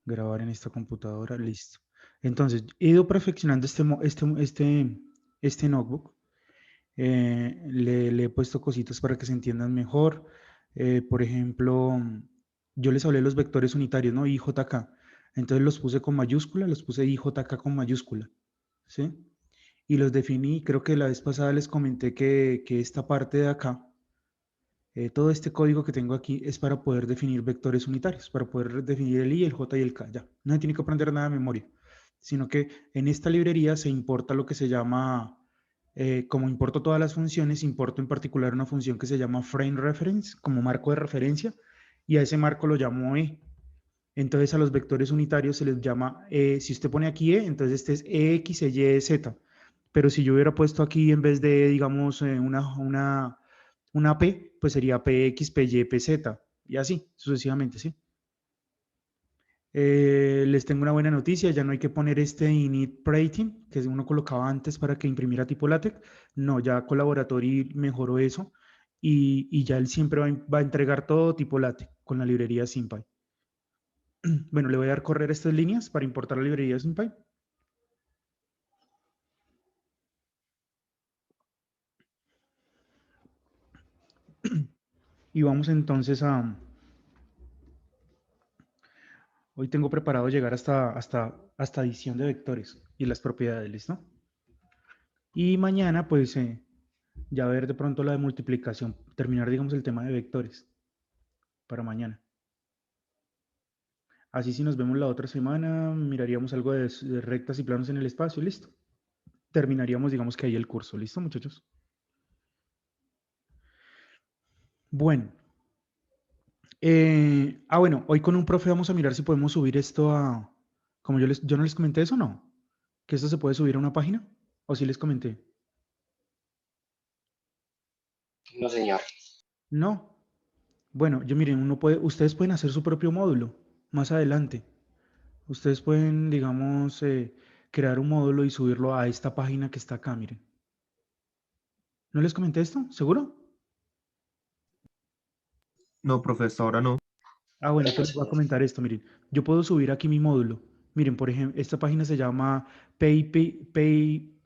Grabar en esta computadora, listo. Entonces, he ido perfeccionando este notebook. Le he puesto cositas para que se entiendan mejor. Por ejemplo, yo les hablé de los vectores unitarios, ¿no? IJK. Entonces los puse con mayúscula, los puse IJK con mayúscula, ¿sí? Y los definí, creo que la vez pasada les comenté que esta parte de acá, todo este código que tengo aquí es para poder definir vectores unitarios, para poder definir el I, el J y el K. Ya, no se tiene que aprender nada de memoria, sino que en esta librería se importa lo que se llama, como importo todas las funciones, importo en particular una función que se llama frame reference, como marco de referencia, y a ese marco lo llamo E. Entonces a los vectores unitarios se les llama, si usted pone aquí E, entonces este es EX, Y, Z. Pero si yo hubiera puesto aquí en vez de, digamos, una P, pues sería PX, PY, PZ, y así, sucesivamente, ¿sí? Les tengo una buena noticia, ya no hay que poner este init prating, que uno colocaba antes para que imprimiera tipo LaTeX. No, ya Colaboratory mejoró eso y ya él siempre va a entregar todo tipo LaTeX con la librería SymPy. Bueno, le voy a dar correr estas líneas para importar la librería SymPy. Y vamos entonces a... Hoy tengo preparado llegar hasta adición de vectores y las propiedades, ¿listo? Y mañana, pues, ya ver de pronto la de multiplicación, terminar, digamos, el tema de vectores para mañana. Así si nos vemos la otra semana, miraríamos algo de rectas y planos en el espacio, listo. Terminaríamos, digamos que ahí el curso, ¿listo, muchachos? Bueno, bueno, hoy con un profe vamos a mirar si podemos subir esto a, como yo no les comenté eso, ¿no? Que esto se puede subir a una página, o sí les comenté. No, señor. No. Bueno, yo miren, ustedes pueden hacer su propio módulo más adelante. Ustedes pueden, digamos, crear un módulo y subirlo a esta página que está acá, miren. ¿No les comenté esto? ¿Seguro? No, profesor, ahora no. Ah, bueno, No, entonces les voy a señor. comentar esto, miren. Yo puedo subir aquí mi módulo. Miren, por ejemplo, esta página se llama paypy.org.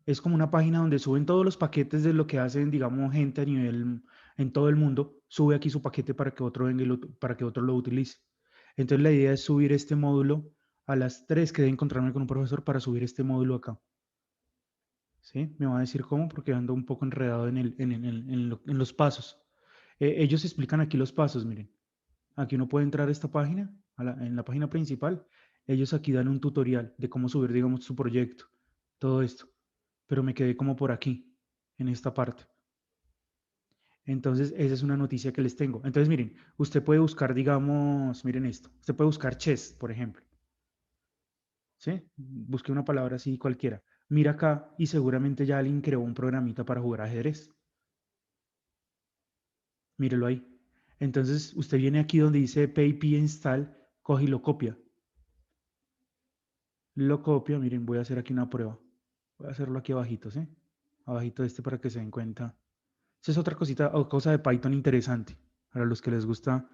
Es como una página donde suben todos los paquetes de lo que hacen, digamos, gente a nivel, en todo el mundo. Sube aquí su paquete para que otro venga para que otro lo utilice. Entonces la idea es subir este módulo a las 3 que de encontrarme con un profesor para subir este módulo acá. ¿Sí? Me va a decir cómo porque ando un poco enredado en los pasos. Ellos explican aquí los pasos, miren. Aquí uno puede entrar a esta página, en la página principal. Ellos aquí dan un tutorial de cómo subir, digamos, su proyecto, todo esto. Pero me quedé como por aquí, en esta parte. Entonces, esa es una noticia que les tengo. Entonces, miren, usted puede buscar, digamos, miren esto. Usted puede buscar chess, por ejemplo. ¿Sí? Busque una palabra así cualquiera. Mira acá y seguramente ya alguien creó un programita para jugar ajedrez. Mírelo ahí. Entonces, usted viene aquí donde dice PayP install, coge y lo copia. Lo copio, miren, voy a hacer aquí una prueba. Voy a hacerlo aquí abajito, ¿sí? Abajito este para que se den cuenta. Esa es otra cosita o cosa de Python interesante. Para los que les gusta,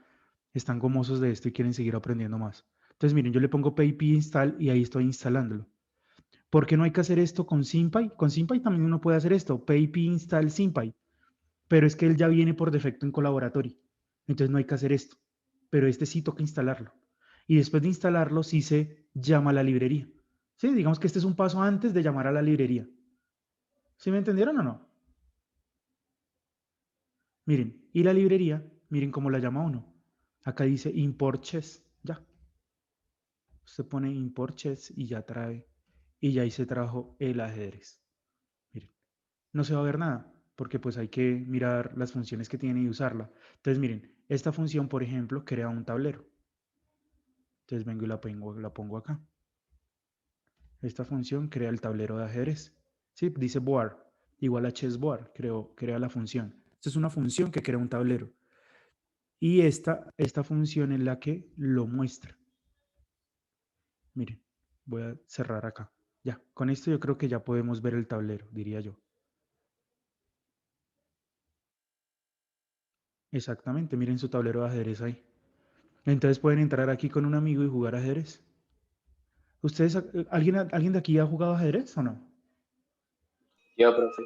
están gomosos de esto y quieren seguir aprendiendo más. Entonces, miren, yo le pongo PayP install y ahí estoy instalándolo. ¿Por qué no hay que hacer esto con SymPy? Con SymPy también uno puede hacer esto, PayP install SymPy. Pero es que él ya viene por defecto en Colaboratory. Entonces no hay que hacer esto. Pero este sí toca instalarlo. Y después de instalarlo, sí se llama a la librería. Sí, digamos que este es un paso antes de llamar a la librería. ¿Sí me entendieron o no? Miren, y la librería, miren cómo la llama uno. Acá dice import chess. Ya. Usted pone import chess y ya trae. Y ya ahí se trajo el ajedrez. Miren, no se va a ver nada, porque pues hay que mirar las funciones que tiene y usarla. Entonces, miren, esta función, por ejemplo, crea un tablero. Entonces vengo y la pongo acá. Esta función crea el tablero de ajedrez. ¿Sí? Dice board, igual a chessboard, crea la función. Esta es una función que crea un tablero. Y esta función es la que lo muestra. Miren, voy a cerrar acá. Ya, con esto yo creo que ya podemos ver el tablero, diría yo. Exactamente, miren su tablero de ajedrez ahí. Entonces pueden entrar aquí con un amigo y jugar ajedrez. ¿Ustedes, alguien de aquí ha jugado ajedrez o no? Yo, profe.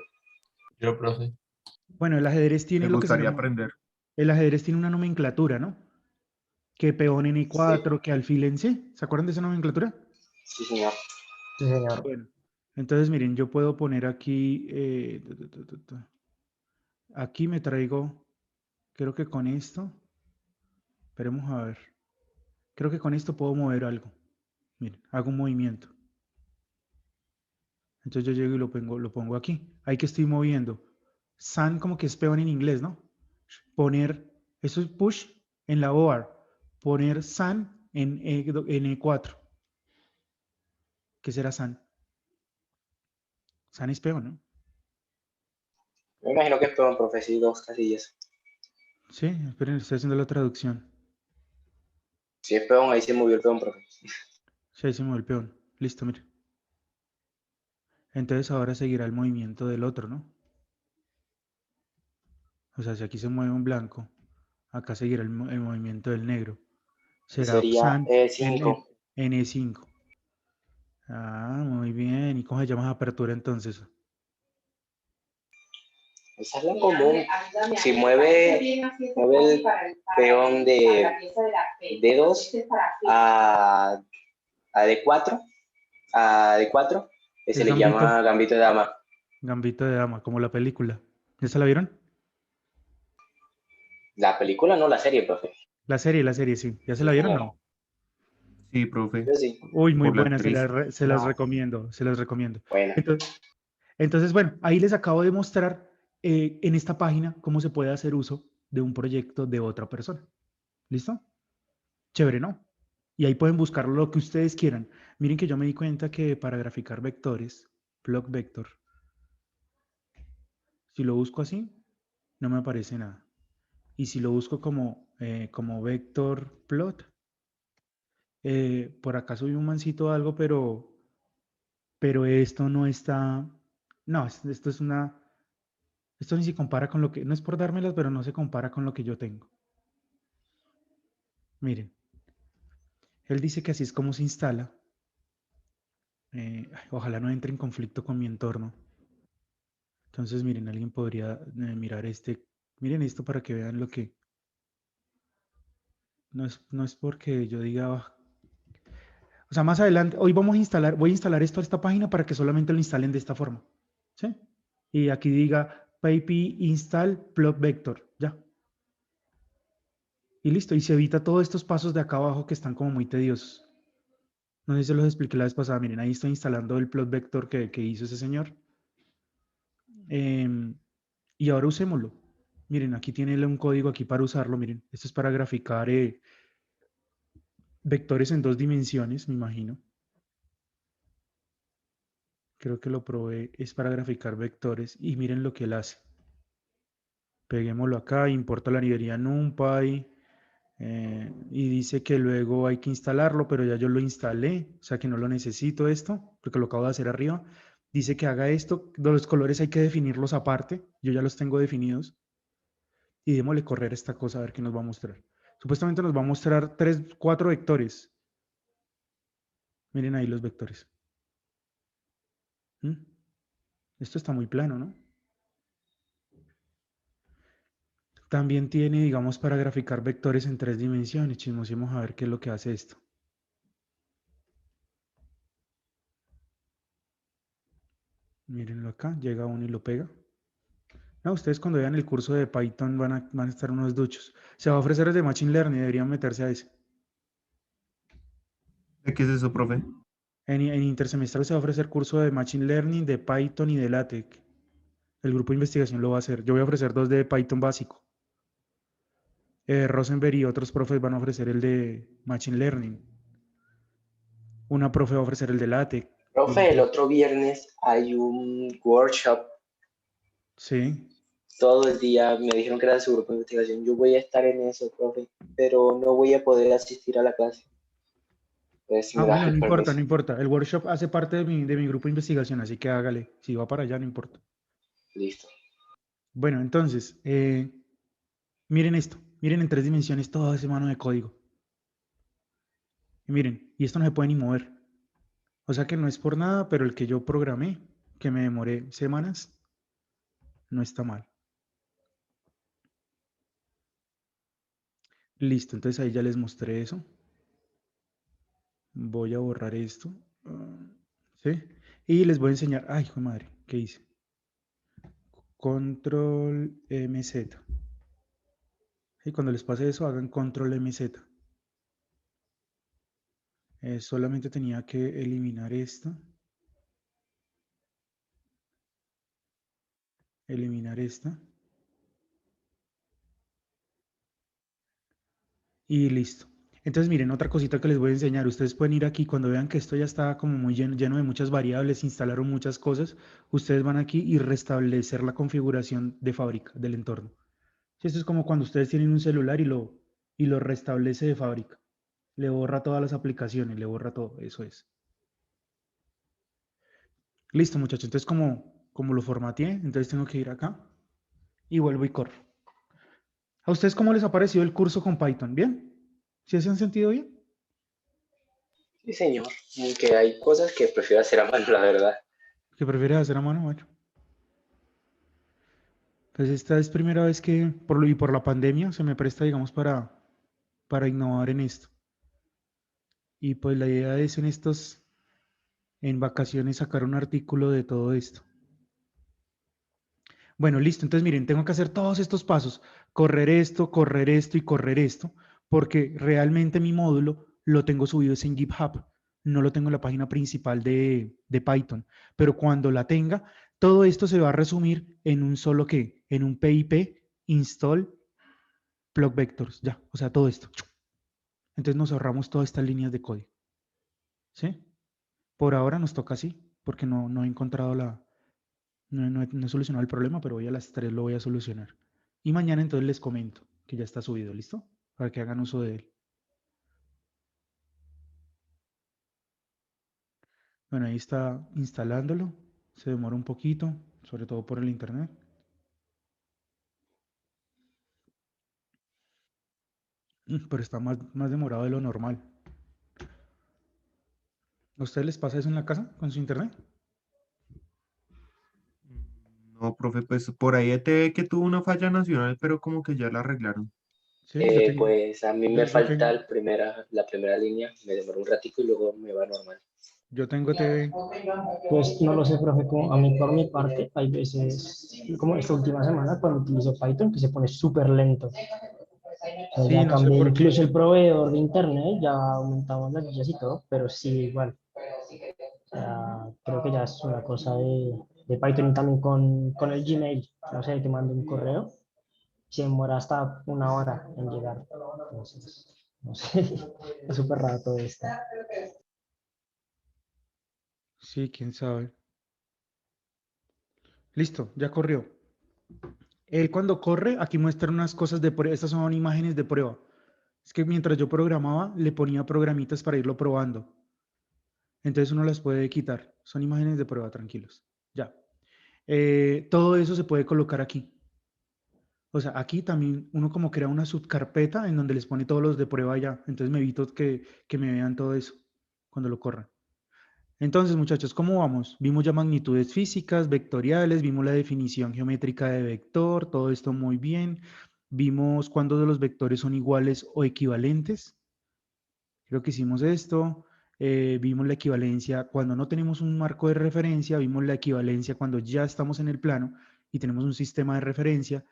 Yo, profe. Bueno, el ajedrez tiene Me lo que se gustaría llama, aprender. el ajedrez tiene una nomenclatura, ¿no? Que peón en Sí, E4, que alfil en C. ¿Se acuerdan de esa nomenclatura? sí, señor. Sí, señor. Bueno, entonces miren, yo puedo poner aquí, aquí me traigo, creo que con esto, esperemos a ver, creo que con esto puedo mover algo. Miren, hago un movimiento. Entonces yo llego y lo pongo aquí. Ahí que estoy moviendo. San como que es peón en inglés, ¿no? Poner, eso es push en la OR. Poner San en E4. ¿Qué será San? San es peón, ¿no? Me imagino que es peón, profe, sí, dos casillas. Sí, esperen, estoy haciendo la traducción. Si es peón, ahí se movió el peón, profe. Sí, ahí se mueve el peón. Listo, mire. Entonces ahora seguirá el movimiento del otro, ¿no? O sea, si aquí se mueve un blanco, acá seguirá el movimiento del negro. Y Será sería San E5. en E5. Ah, muy bien. ¿Y cómo se llama esa apertura entonces? Esa es la común. Si mueve el peón de D2 a D4, que se Es le llama gambito de dama. Gambito de Dama, como la película. ¿Ya se la vieron? La película, no la serie, profe. La serie, sí. ¿Ya se Sí, la vieron? señor. No. Sí, profe, Yo sí. Uy, muy por la buena, actriz. se las No. recomiendo, se las recomiendo. Bueno, Entonces, bueno, ahí les acabo de mostrar en esta página cómo se puede hacer uso de un proyecto de otra persona. ¿Listo? Chévere, ¿no? Y ahí pueden buscar lo que ustedes quieran. Miren que yo me di cuenta que para graficar vectores, block vector, si lo busco así, no me aparece nada. Y si lo busco como vector plot, por acá soy un mancito o algo, pero esto no está, no, esto es una, esto ni se compara con lo que, no es por dármelas, pero no se compara con lo que yo tengo. Miren, él dice que así es como se instala. Ojalá no entre en conflicto con mi entorno. Entonces, miren, alguien podría mirar miren esto para que vean lo que, no es porque yo diga, o sea, más adelante, hoy voy a instalar esto a esta página para que solamente lo instalen de esta forma, ¿sí? Y aquí diga pip install plot vector, ya. Y listo, y se evita todos estos pasos de acá abajo que están como muy tediosos. No sé si se los expliqué la vez pasada, miren, ahí estoy instalando el plot vector que hizo ese señor. Y ahora usémoslo. Miren, aquí tiene un código aquí para usarlo, miren, esto es para graficar vectores en 2 dimensiones, me imagino. Creo que lo probé, es para graficar vectores y miren lo que él hace. Peguémoslo acá, importa la librería NumPy y dice que luego hay que instalarlo, pero ya yo lo instalé, o sea que no lo necesito esto, porque lo acabo de hacer arriba. Dice que haga esto, los colores hay que definirlos aparte, yo ya los tengo definidos. Y démosle correr esta cosa a ver qué nos va a mostrar. Supuestamente nos va a mostrar 4 vectores. Miren ahí los vectores. ¿Mm? Esto está muy plano, ¿no? También tiene, digamos, para graficar vectores en 3 dimensiones. Chismosemos a ver qué es lo que hace esto. Mírenlo acá, llega uno y lo pega. No, ustedes cuando vean el curso de Python van a estar unos duchos. Se va a ofrecer el de Machine Learning, deberían meterse a ese. ¿De qué es eso, profe? En intersemestral se va a ofrecer curso de Machine Learning, de Python y de LaTeX. El grupo de investigación lo va a hacer. Yo voy a ofrecer 2 de Python básico. Rosenberg y otros profes van a ofrecer el de Machine Learning. Una profe va a ofrecer el de LaTeX. profe, el otro viernes hay un workshop Sí. todo el día. Me dijeron que era de su grupo de investigación. Yo voy a estar en eso, profe, pero no voy a poder asistir a la clase. Entonces, si Ah, me das bueno, no el importa, permiso. no importa. El workshop hace parte de mi grupo de investigación, así que hágale. Si va para allá, no importa. Listo. Bueno, entonces, miren esto. Miren en 3 dimensiones todo ese mano de código. Y miren, y esto no se puede ni mover. O sea que no es por nada, pero el que yo programé, que me demoré semanas, no está mal. Listo, entonces ahí ya les mostré eso. Voy a borrar esto. ¿Sí? Y les voy a enseñar. Ay, hijo de madre, ¿qué hice? Control MZ. Y cuando les pase eso, hagan control MZ. Solamente tenía que eliminar esto. Eliminar esta. Y listo. Entonces, miren, otra cosita que les voy a enseñar. Ustedes pueden ir aquí cuando vean que esto ya está como muy lleno de muchas variables, instalaron muchas cosas. Ustedes van aquí y restablecer la configuración de fábrica del entorno. Sí, esto es como cuando ustedes tienen un celular y lo restablece de fábrica. Le borra todas las aplicaciones, le borra todo. Eso es. Listo, muchachos. Entonces, como lo formateé, entonces tengo que ir acá y vuelvo y corro. ¿A ustedes cómo les ha parecido el curso con Python? ¿Bien? ¿Sí se han sentido bien? Sí, señor. Aunque hay cosas que prefiero hacer a mano, la verdad. ¿Qué prefieres hacer a mano? Bueno, pues esta es primera vez que, por la pandemia, se me presta, digamos, para innovar en esto. Y pues la idea es en vacaciones, sacar un artículo de todo esto. Bueno, listo. Entonces, miren, tengo que hacer todos estos pasos. Correr esto y correr esto, porque realmente mi módulo lo tengo subido es en GitHub. No lo tengo en la página principal de Python. Pero cuando la tenga, todo esto se va a resumir en un solo qué, en un PIP install plug vectors. Ya, o sea, todo esto. Entonces nos ahorramos todas estas líneas de código. ¿Sí? Por ahora nos toca así, porque no he encontrado no he solucionado el problema, pero hoy a las 3 lo voy a solucionar. Y mañana entonces les comento que ya está subido, ¿listo? Para que hagan uso de él. Bueno, ahí está instalándolo. Se demora un poquito, sobre todo por el internet. Pero está más demorado de lo normal. ¿A ustedes les pasa eso en la casa con su internet? No, profe, pues por ahí te que tuvo una falla nacional, pero como que ya la arreglaron. Sí, Pues a mí me yo falta tengo, la primera línea, me demora un ratico y luego me va normal. yo tengo TV. Pues no lo sé, profe, como a mí por mi parte, hay veces, como esta última semana, cuando utilizo Python, que se pone súper lento. O sea, Sí, ya no sé cambié por qué. incluso el proveedor de internet, ya aumentamos las villas y todo, pero sí igual. O sea, creo que ya es una cosa de Python y también con el Gmail. No sé, te mando un correo, se demora hasta una hora en llegar. Entonces, no sé, es súper raro todo esto. Sí, quién sabe. Listo, ya corrió. Él cuando corre, aquí muestra unas cosas de prueba. Estas son imágenes de prueba. Es que mientras yo programaba, le ponía programitas para irlo probando. Entonces uno las puede quitar. Son imágenes de prueba, tranquilos. Ya. Todo eso se puede colocar aquí. O sea, aquí también uno como crea una subcarpeta en donde les pone todos los de prueba ya. Entonces me evito que me vean todo eso cuando lo corran. Entonces, muchachos, ¿cómo vamos? Vimos ya magnitudes físicas, vectoriales, vimos la definición geométrica de vector, todo esto muy bien. Vimos cuándo de los vectores son iguales o equivalentes. Creo que hicimos esto. Vimos la equivalencia cuando no tenemos un marco de referencia, vimos la equivalencia cuando ya estamos en el plano y tenemos un sistema de referencia.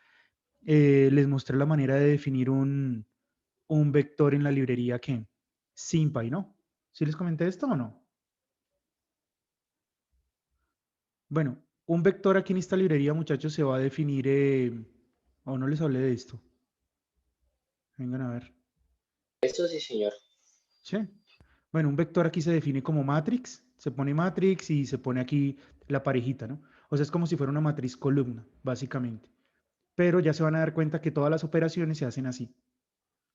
Les mostré la manera de definir un vector en la librería que SymPy, ¿no? ¿Sí les comenté esto o no? Bueno, un vector aquí en esta librería, muchachos, se va a definir, o no les hablé de esto. Vengan a ver. Eso sí, señor. ¿Sí? Bueno, un vector aquí se define como matrix, se pone matrix y se pone aquí la parejita, ¿no? O sea, es como si fuera una matriz columna, básicamente. Pero ya se van a dar cuenta que todas las operaciones se hacen así.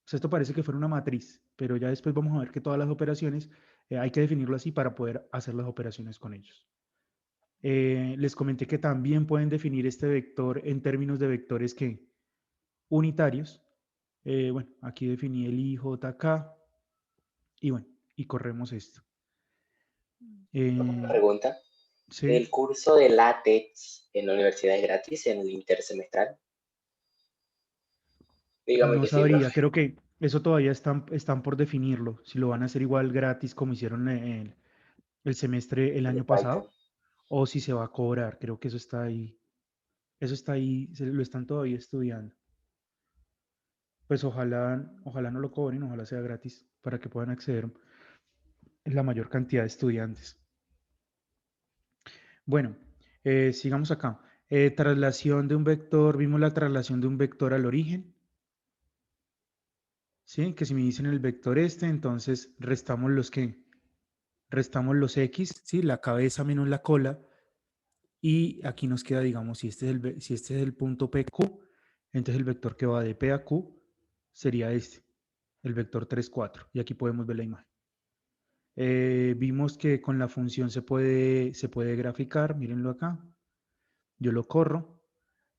O sea, esto parece que fuera una matriz, pero ya después vamos a ver que todas las operaciones hay que definirlo así para poder hacer las operaciones con ellos. Les comenté que también pueden definir este vector en términos de vectores que unitarios. Bueno, aquí definí el IJK y bueno, y corremos esto. Una pregunta. Sí, ¿El curso de LaTeX en la universidad es gratis en el intersemestral? Dígame no que sí, sabría, profe. creo que eso todavía están por definirlo, si lo van a hacer igual gratis como hicieron el semestre el De año Python. pasado, o si se va a cobrar, creo que eso está ahí, lo están todavía estudiando. Pues ojalá no lo cobren, ojalá sea gratis para que puedan acceder la mayor cantidad de estudiantes. Bueno, sigamos acá. Traslación de un vector, vimos la traslación de un vector al origen, ¿sí? Que si me dicen el vector este, entonces restamos los x, ¿sí? La cabeza menos la cola, y aquí nos queda, digamos, si este es el punto PQ, entonces el vector que va de P a Q sería este, el vector 3, 4, y aquí podemos ver la imagen. Vimos que con la función se puede graficar, mírenlo acá, yo lo corro.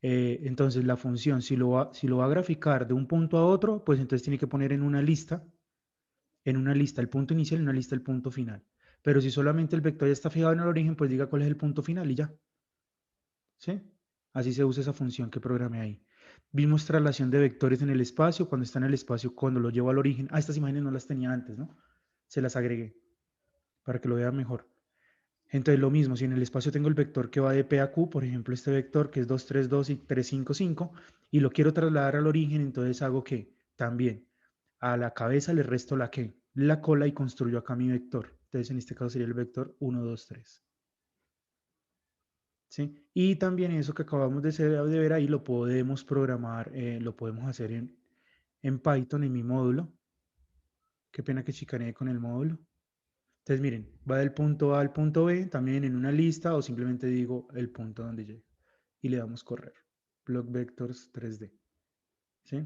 Entonces la función, si lo va a graficar de un punto a otro, pues entonces tiene que poner en una lista el punto inicial y en una lista el punto final. Pero si solamente el vector ya está fijado en el origen, pues diga cuál es el punto final y ya. ¿Sí? Así se usa esa función que programé ahí. Vimos traslación de vectores en el espacio, cuando está en el espacio, cuando lo llevo al origen. Ah, estas imágenes no las tenía antes, ¿no? Se las agregué para que lo vean mejor. Entonces lo mismo, si en el espacio tengo el vector que va de P a Q, por ejemplo este vector que es 2, 3, 2 y 3, 5, 5, y lo quiero trasladar al origen, entonces hago que también a la cabeza le resto la cola, y construyo acá mi vector. Entonces en este caso sería el vector 1, 2, 3. ¿Sí? Y también eso que acabamos de ver ahí lo podemos programar, lo podemos hacer en Python, en mi módulo. Qué pena que chicaneé con el módulo. Entonces, miren, va del punto A al punto B, también en una lista, o simplemente digo el punto donde llegue. Y le damos correr. Block Vectors 3D. ¿Sí?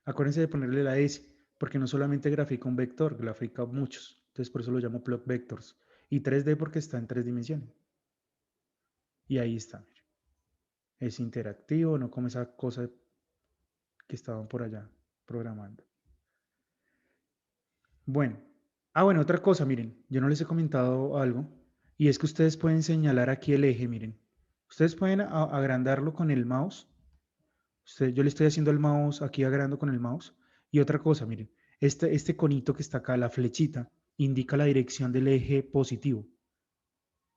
Acuérdense de ponerle la S, porque no solamente grafica un vector, grafica muchos. Entonces, por eso lo llamo Block Vectors. Y 3D porque está en 3 dimensiones. Y ahí está, miren. Es interactivo, no como esa cosa que estaban por allá programando. Bueno, bueno, otra cosa, miren, yo no les he comentado algo, y es que ustedes pueden señalar aquí el eje, miren. Ustedes pueden agrandarlo con el mouse. Yo le estoy haciendo el mouse aquí agrandando con el mouse. Y otra cosa, miren, este conito que está acá, la flechita, indica la dirección del eje positivo.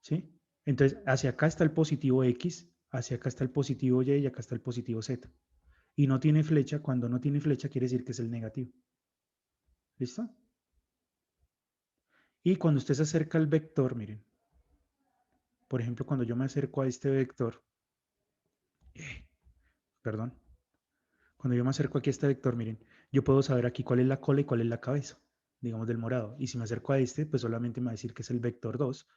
¿Sí? Entonces, hacia acá está el positivo X, hacia acá está el positivo Y y acá está el positivo Z. Y no tiene flecha, cuando no tiene flecha quiere decir que es el negativo. ¿Listo? Y cuando usted se acerca al vector, miren, por ejemplo, cuando yo me acerco a este vector, perdón, cuando yo me acerco aquí a este vector, miren, yo puedo saber aquí cuál es la cola y cuál es la cabeza, digamos del morado. Y si me acerco a este, pues solamente me va a decir que es el vector 2.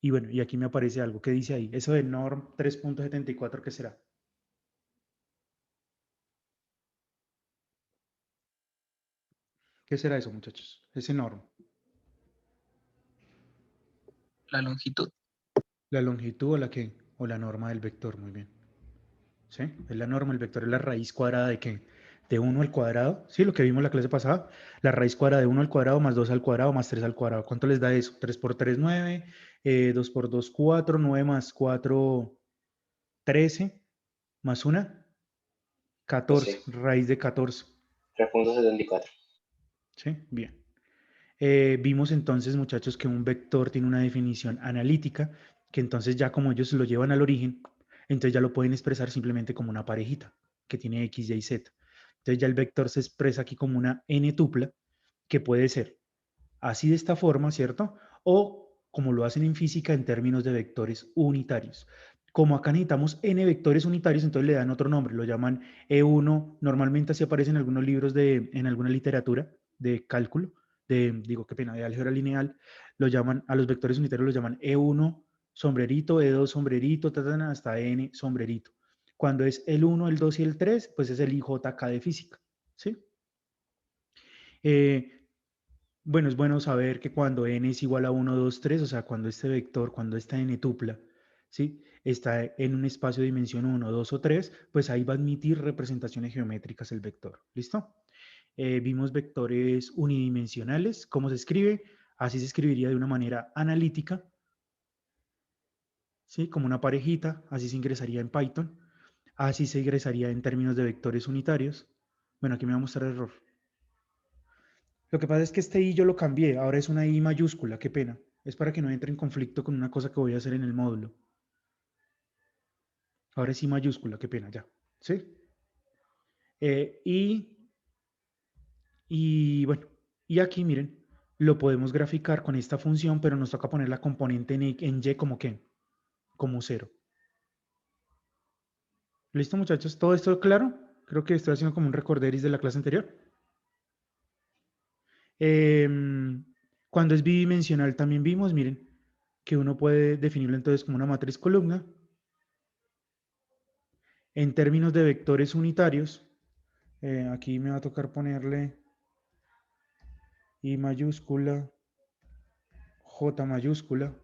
Y bueno, y aquí me aparece algo que dice ahí, eso de norm 3.74, ¿qué será? ¿Qué será eso, muchachos? Ese norm. La longitud. La longitud o la norma del vector, muy bien. ¿Sí? Es la norma, el vector es la raíz cuadrada de ¿qué? De 1 al cuadrado, ¿sí? Lo que vimos en la clase pasada, la raíz cuadrada de 1 al cuadrado más 2 al cuadrado más 3 al cuadrado. ¿Cuánto les da eso? 3 por 3, 9, 2 por 2, 4, 9 más 4, 13, más 1, 14, Sí, raíz de 14. 3.74. ¿Sí? Bien. Vimos entonces, muchachos, que un vector tiene una definición analítica, que entonces ya como ellos lo llevan al origen, entonces ya lo pueden expresar simplemente como una parejita que tiene x, y, z. Entonces ya el vector se expresa aquí como una n tupla, que puede ser así de esta forma, ¿cierto? O como lo hacen en física en términos de vectores unitarios. Como acá necesitamos n vectores unitarios, entonces le dan otro nombre, lo llaman E1, normalmente así aparece en algunos libros en alguna literatura de cálculo, digo, qué pena, de álgebra lineal, lo llaman, a los vectores unitarios los llaman E1 sombrerito, E2 sombrerito, hasta N sombrerito. Cuando es el 1, el 2 y el 3, pues es el IJK de física, ¿sí? Eh, bueno, es bueno saber que cuando n es igual a 1, 2, 3, o sea, cuando este vector, cuando esta n tupla, ¿sí? Está en un espacio de dimensión 1, 2 o 3, pues ahí va a admitir representaciones geométricas el vector. ¿Listo? Vimos vectores unidimensionales. ¿Cómo se escribe? Así se escribiría de una manera analítica, ¿sí? Como una parejita, así se ingresaría en Python, así se ingresaría en términos de vectores unitarios. Bueno, aquí me va a mostrar error. Lo que pasa es que este I yo lo cambié, ahora es una I mayúscula, qué pena. Es para que no entre en conflicto con una cosa que voy a hacer en el módulo. Ahora es I mayúscula, qué pena, ya. ¿Sí? Y bueno, y aquí miren, lo podemos graficar con esta función, pero nos toca poner la componente en Y como que, como 0. ¿Listo, muchachos? ¿Todo esto claro? Creo que estoy haciendo como un recorderis de la clase anterior. Cuando es bidimensional también vimos, miren, que uno puede definirlo entonces como una matriz columna. En términos de vectores unitarios, aquí me va a tocar ponerle I mayúscula, J mayúscula,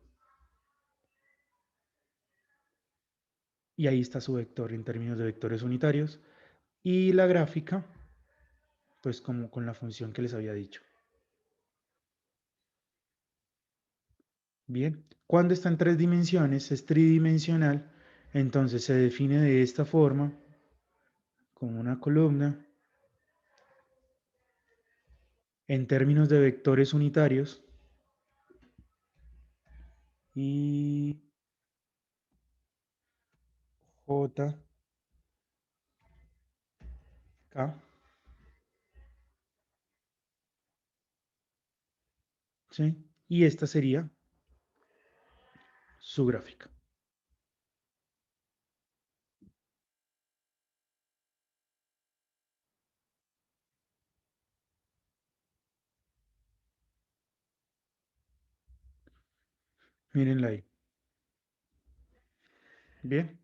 y ahí está su vector en términos de vectores unitarios. Y la gráfica, pues como con la función que les había dicho. Bien, cuando está en 3 dimensiones, es tridimensional, entonces se define de esta forma, como una columna, en términos de vectores unitarios, y J, K, ¿sí? Y esta sería su gráfica. Mírenla ahí. Bien.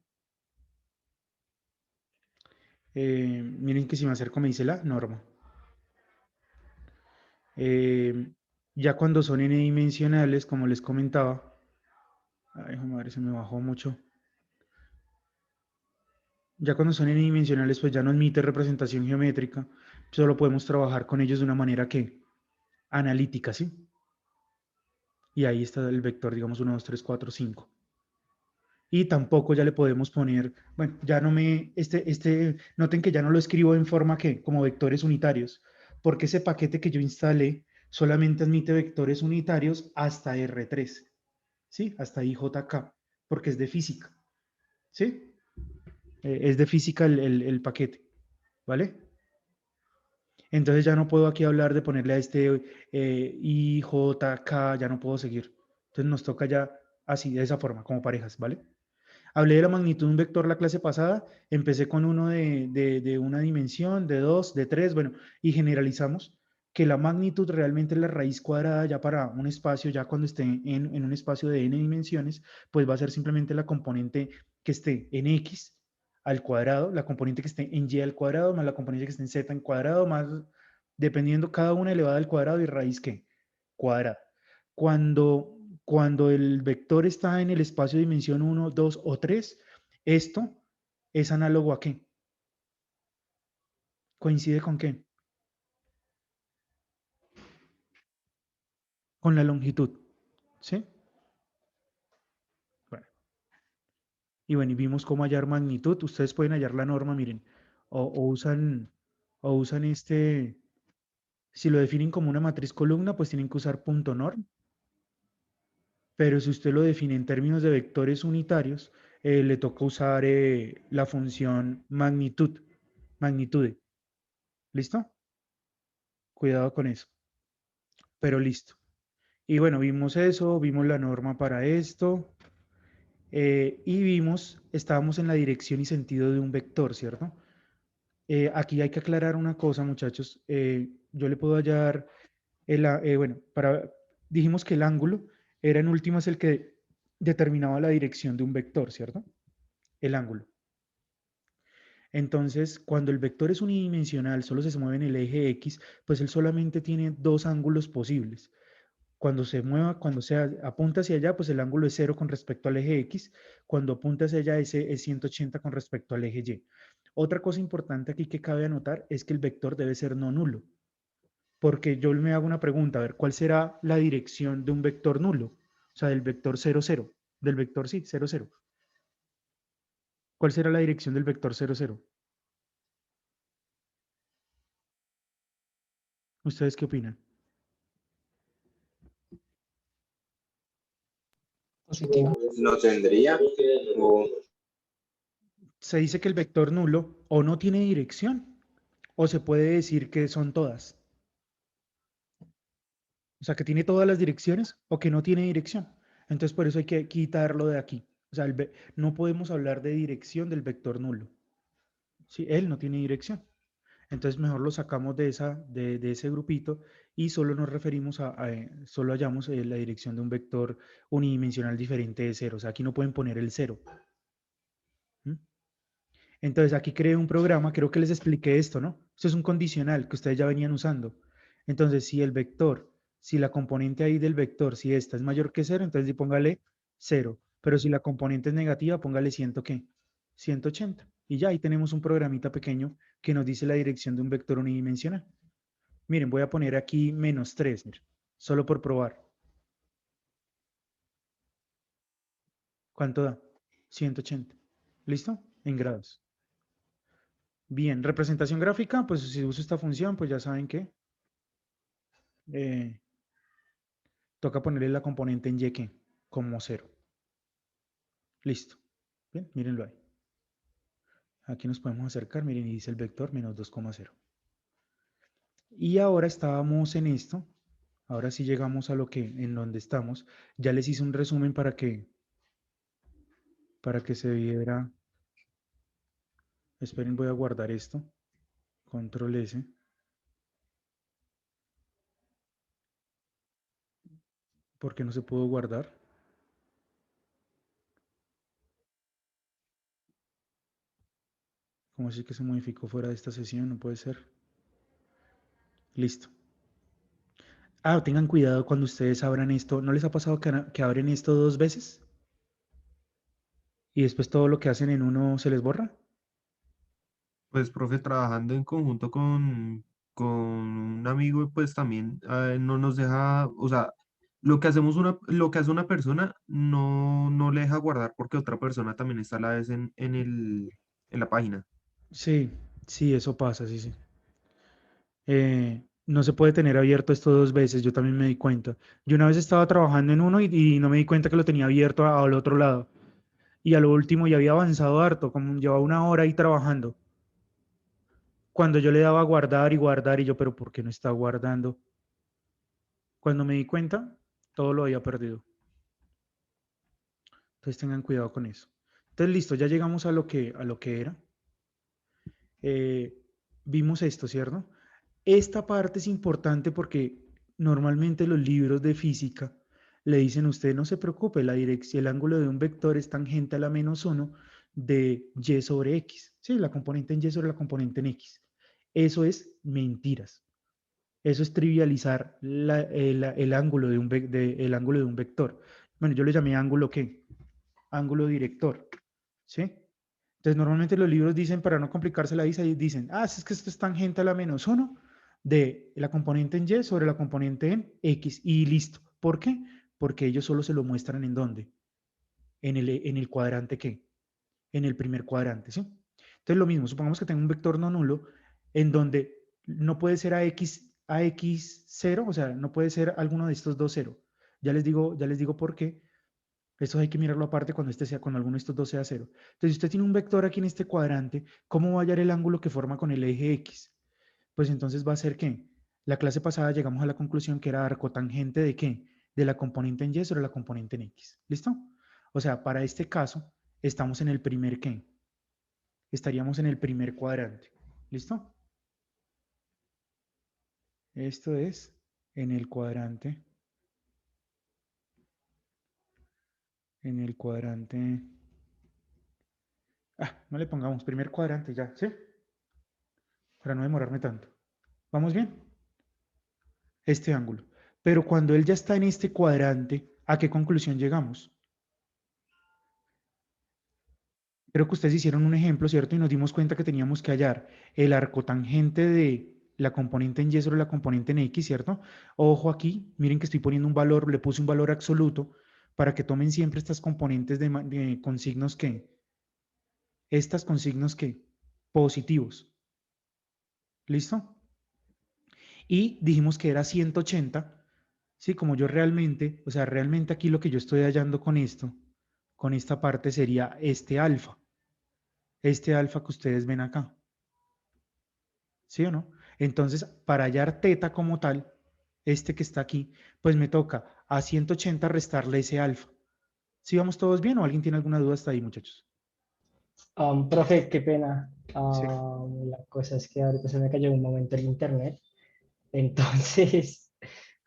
Miren que si me acerco me dice la norma. Ya cuando son n-dimensionales, como les comentaba, ay, madre, se me bajó mucho. Ya cuando son n-dimensionales, pues ya no admite representación geométrica, solo podemos trabajar con ellos de una manera que analítica, ¿sí? Y ahí está el vector, digamos, 1, 2, 3, 4, 5. Y tampoco ya le podemos poner, bueno, ya no me, noten que ya no lo escribo en forma que, como vectores unitarios, porque ese paquete que yo instalé solamente admite vectores unitarios hasta R3, ¿sí? Hasta IJK, porque es de física, ¿sí? Es de física el paquete, ¿vale? Entonces ya no puedo aquí hablar de ponerle a este IJK, ya no puedo seguir. Entonces nos toca ya así, de esa forma, como parejas, ¿vale? Hablé de la magnitud de un vector la clase pasada, empecé con uno de una dimensión, de dos, de tres, bueno, y generalizamos que la magnitud realmente es la raíz cuadrada ya para un espacio, ya cuando esté en un espacio de n dimensiones, pues va a ser simplemente la componente que esté en x al cuadrado, la componente que esté en y al cuadrado, más la componente que esté en z al cuadrado, más dependiendo cada una elevada al cuadrado y raíz que cuadrada. Cuando el vector está en el espacio de dimensión 1, 2 o 3, esto es análogo a ¿qué? ¿Coincide con qué? Con la longitud, ¿sí? Bueno, y bueno, y vimos cómo hallar magnitud. Ustedes pueden hallar la norma, miren, o usan si lo definen como una matriz columna, pues tienen que usar punto norm, pero si usted lo define en términos de vectores unitarios, le toca usar la función magnitude. ¿Listo? Cuidado con eso, pero listo. Y bueno, vimos eso, vimos la norma para esto, y estábamos en la dirección y sentido de un vector, ¿cierto? Aquí hay que aclarar una cosa, muchachos. Yo le puedo hallar, bueno, dijimos que el ángulo era en últimas el que determinaba la dirección de un vector, ¿cierto? El ángulo. Entonces, cuando el vector es unidimensional, solo se mueve en el eje X, pues él solamente tiene dos ángulos posibles. Cuando se mueva, cuando se apunta hacia allá, pues el ángulo es 0 con respecto al eje X. Cuando apunta hacia allá, ese es 180 con respecto al eje Y. Otra cosa importante aquí que cabe anotar es que el vector debe ser no nulo. Porque yo me hago una pregunta, a ver, ¿cuál será la dirección de un vector nulo? O sea, del vector 0, 0, del vector, sí, 0, 0. ¿Cuál será la dirección del vector 0, 0? ¿Ustedes qué opinan? Positivo. No tendría. O Se dice que el vector nulo o no tiene dirección, o se puede decir que son todas. O sea, que tiene todas las direcciones o que no tiene dirección. Entonces, por eso hay que quitarlo de aquí. O sea, no podemos hablar de dirección del vector nulo. Si él no tiene dirección. Entonces, mejor lo sacamos de ese grupito y solo nos referimos solo hallamos la dirección de un vector unidimensional diferente de cero. O sea, aquí no pueden poner el cero. ¿Mm? Entonces, aquí creé un programa, creo que les expliqué esto, ¿no? Esto es un condicional que ustedes ya venían usando. Entonces, si la componente ahí del vector, si esta es mayor que cero, entonces póngale 0. Pero si la componente es negativa, póngale 100, ¿qué? 180. Y ya ahí tenemos un programita pequeño que nos dice la dirección de un vector unidimensional. Miren, voy a poner aquí -3, miren, solo por probar. ¿Cuánto da? 180. ¿Listo? En grados. Bien, representación gráfica, pues si uso esta función, pues ya saben que eh, toca ponerle la componente en y que como 0. Listo. Bien, mírenlo ahí. Aquí nos podemos acercar, miren, y dice el vector -2,0. Y ahora estábamos en esto. Ahora sí llegamos a lo que, en donde estamos. Ya les hice un resumen para que se viera. Esperen, voy a guardar esto. Control S. ¿Por qué no se pudo guardar? ¿Cómo así que se modificó fuera de esta sesión? No puede ser. Listo. Ah, tengan cuidado cuando ustedes abran esto. ¿No les ha pasado que abren esto 2 veces? Y después todo lo que hacen en uno se les borra. Pues, profe, trabajando en conjunto con un amigo, pues también no nos deja, o sea, lo que hace una persona no le deja guardar porque otra persona también está a la vez en la página. Sí, sí, eso pasa, sí, sí. No se puede tener abierto esto 2 veces, yo también me di cuenta. Yo una vez estaba trabajando en uno y no me di cuenta que lo tenía abierto al otro lado. Y a lo último ya había avanzado harto, como llevaba 1 hora ahí trabajando. Cuando yo le daba a guardar y yo, pero ¿por qué no está guardando? Cuando me di cuenta, todo lo había perdido. Entonces tengan cuidado con eso. Entonces listo, ya llegamos a lo que era. Eh, Vimos esto, ¿cierto? Esta parte es importante porque normalmente los libros de física le dicen a usted, no se preocupe, la dirección, el ángulo de un vector es tangente a la -1 de y sobre x. Sí, la componente en y sobre la componente en x. Eso es mentiras. Eso es trivializar el ángulo el ángulo de un vector. Bueno, yo le llamé ángulo ¿qué? Ángulo director. ¿Sí? Entonces, normalmente los libros dicen, para no complicarse la vida, dicen, es que esto es tangente a la -1 de la componente en y sobre la componente en x y listo. ¿Por qué? Porque ellos solo se lo muestran ¿en dónde? En el cuadrante ¿qué? En el primer cuadrante, ¿sí? Entonces, lo mismo, supongamos que tengo un vector no nulo en donde no puede ser ax 0, o sea, no puede ser alguno de estos dos 0. Ya les digo por qué. Esto hay que mirarlo aparte cuando alguno de estos dos sea 0. Entonces, si usted tiene un vector aquí en este cuadrante, ¿cómo va a hallar el ángulo que forma con el eje X? Pues entonces va a ser que la clase pasada llegamos a la conclusión que era arcotangente de qué? De la componente en Y sobre la componente en X. ¿Listo? O sea, para este caso, estamos en el primer ¿qué? Estaríamos en el primer cuadrante. ¿Listo? Esto es en el cuadrante. En el cuadrante. No le pongamos primer cuadrante ya, ¿sí? Para no demorarme tanto. ¿Vamos bien? Este ángulo. Pero cuando él ya está en este cuadrante, ¿a qué conclusión llegamos? Creo que ustedes hicieron un ejemplo, ¿cierto? Y nos dimos cuenta que teníamos que hallar el arcotangente la componente en Y sobre la componente en X, ¿cierto? Ojo aquí, miren que estoy poniendo un valor, le puse un valor absoluto para que tomen siempre estas componentes con signos que, estas con signos que, positivos. ¿Listo? Y dijimos que era 180, ¿sí? Como yo realmente, o sea, realmente aquí lo que yo estoy hallando con esto, con esta parte sería este alfa que ustedes ven acá. ¿Sí o no? Entonces, para hallar teta como tal, este que está aquí, pues me toca a 180 restarle ese alfa. ¿Sí vamos todos bien o alguien tiene alguna duda hasta ahí, muchachos? Profe, qué pena. Sí. La cosa es que ahorita se me cayó un momento el internet. Entonces,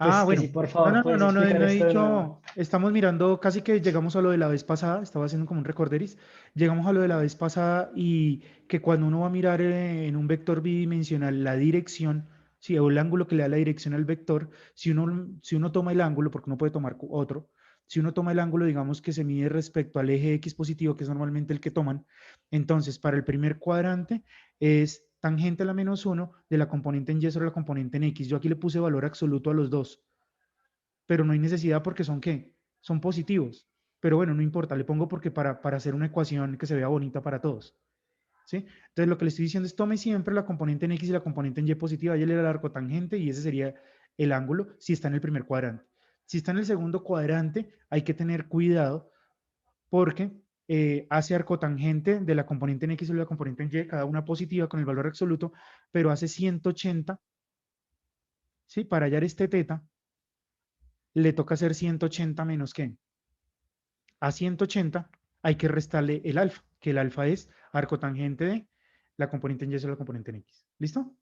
Ah, pues que bueno. si por No, favor no, no, puedes no, no, explicar no he esto de nuevo. dicho, estamos mirando, casi que llegamos a lo de la vez pasada, estaba haciendo como un recorderis, llegamos a lo de la vez pasada y que cuando uno va a mirar en un vector bidimensional la dirección, sí, o el ángulo que le da la dirección al vector, si uno toma el ángulo, porque uno puede tomar otro, si uno toma el ángulo, digamos que se mide respecto al eje X positivo, que es normalmente el que toman, entonces para el primer cuadrante es tangente a la -1 de la componente en Y sobre la componente en X. Yo aquí le puse valor absoluto a los dos, pero no hay necesidad porque son ¿qué? Son positivos. Pero bueno, no importa, le pongo porque para hacer una ecuación que se vea bonita para todos. ¿Sí? Entonces lo que le estoy diciendo es tome siempre la componente en X y la componente en Y positiva, y el arco tangente y ese sería el ángulo si está en el primer cuadrante. Si está en el segundo cuadrante, hay que tener cuidado porque hace arcotangente de la componente en X y la componente en Y, cada una positiva con el valor absoluto, pero hace 180, ¿sí? Para hallar este teta, le toca hacer 180 menos ¿qué? A 180 hay que restarle el alfa, que el alfa es arcotangente de la componente en Y sobre la componente en X. ¿Listo?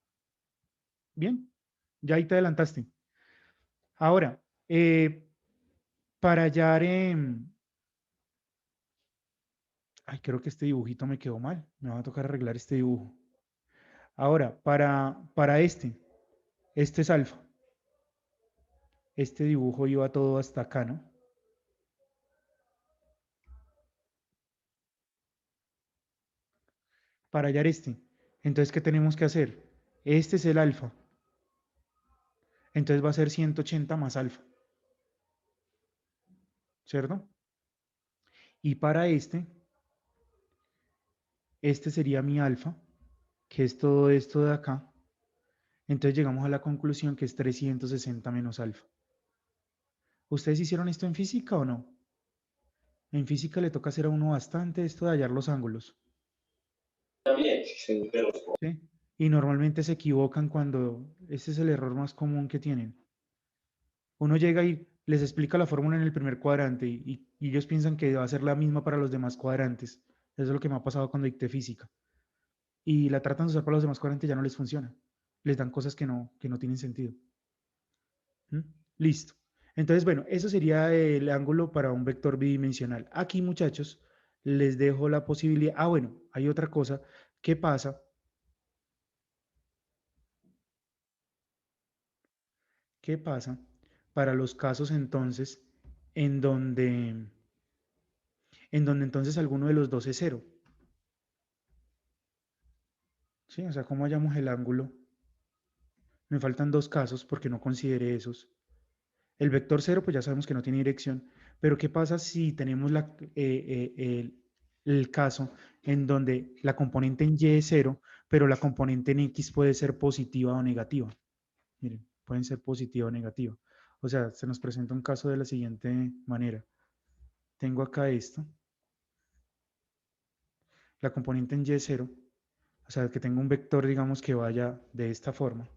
Bien, ya ahí te adelantaste. Ahora, para hallar, ay, creo que este dibujito me quedó mal, me va a tocar arreglar este dibujo. Ahora, para este es alfa. Este dibujo iba todo hasta acá, ¿no? Para hallar este. Entonces, ¿qué tenemos que hacer? Este es el alfa. Entonces va a ser 180 más alfa. ¿Cierto? Y para este sería mi alfa, que es todo esto de acá. Entonces llegamos a la conclusión que es 360 menos alfa. ¿Ustedes hicieron esto en física o no? En física le toca hacer a uno bastante esto de hallar los ángulos. Sí. ¿Sí? Y normalmente se equivocan cuando este es el error más común que tienen. Uno llega y les explica la fórmula en el primer cuadrante y ellos piensan que va a ser la misma para los demás cuadrantes. Eso es lo que me ha pasado cuando dicté física. Y la tratan de usar para los demás cuadrantes y ya no les funciona. Les dan cosas que no tienen sentido. ¿Mm? Listo. Entonces, bueno, eso sería el ángulo para un vector bidimensional. Aquí, muchachos, les dejo la posibilidad. Ah, bueno, hay otra cosa. ¿Qué pasa? ¿Qué pasa para los casos entonces en donde, en donde entonces alguno de los dos es cero? ¿Sí? O sea, ¿cómo hallamos el ángulo? Me faltan dos casos porque no consideré esos. El vector cero, pues ya sabemos que no tiene dirección, pero ¿qué pasa si tenemos el caso en donde la componente en Y es cero, pero la componente en X puede ser positiva o negativa? Miren, pueden ser positiva o negativa. O sea, se nos presenta un caso de la siguiente manera. Tengo acá esto, la componente en Y es cero, o sea, que tengo un vector, digamos, que vaya de esta forma.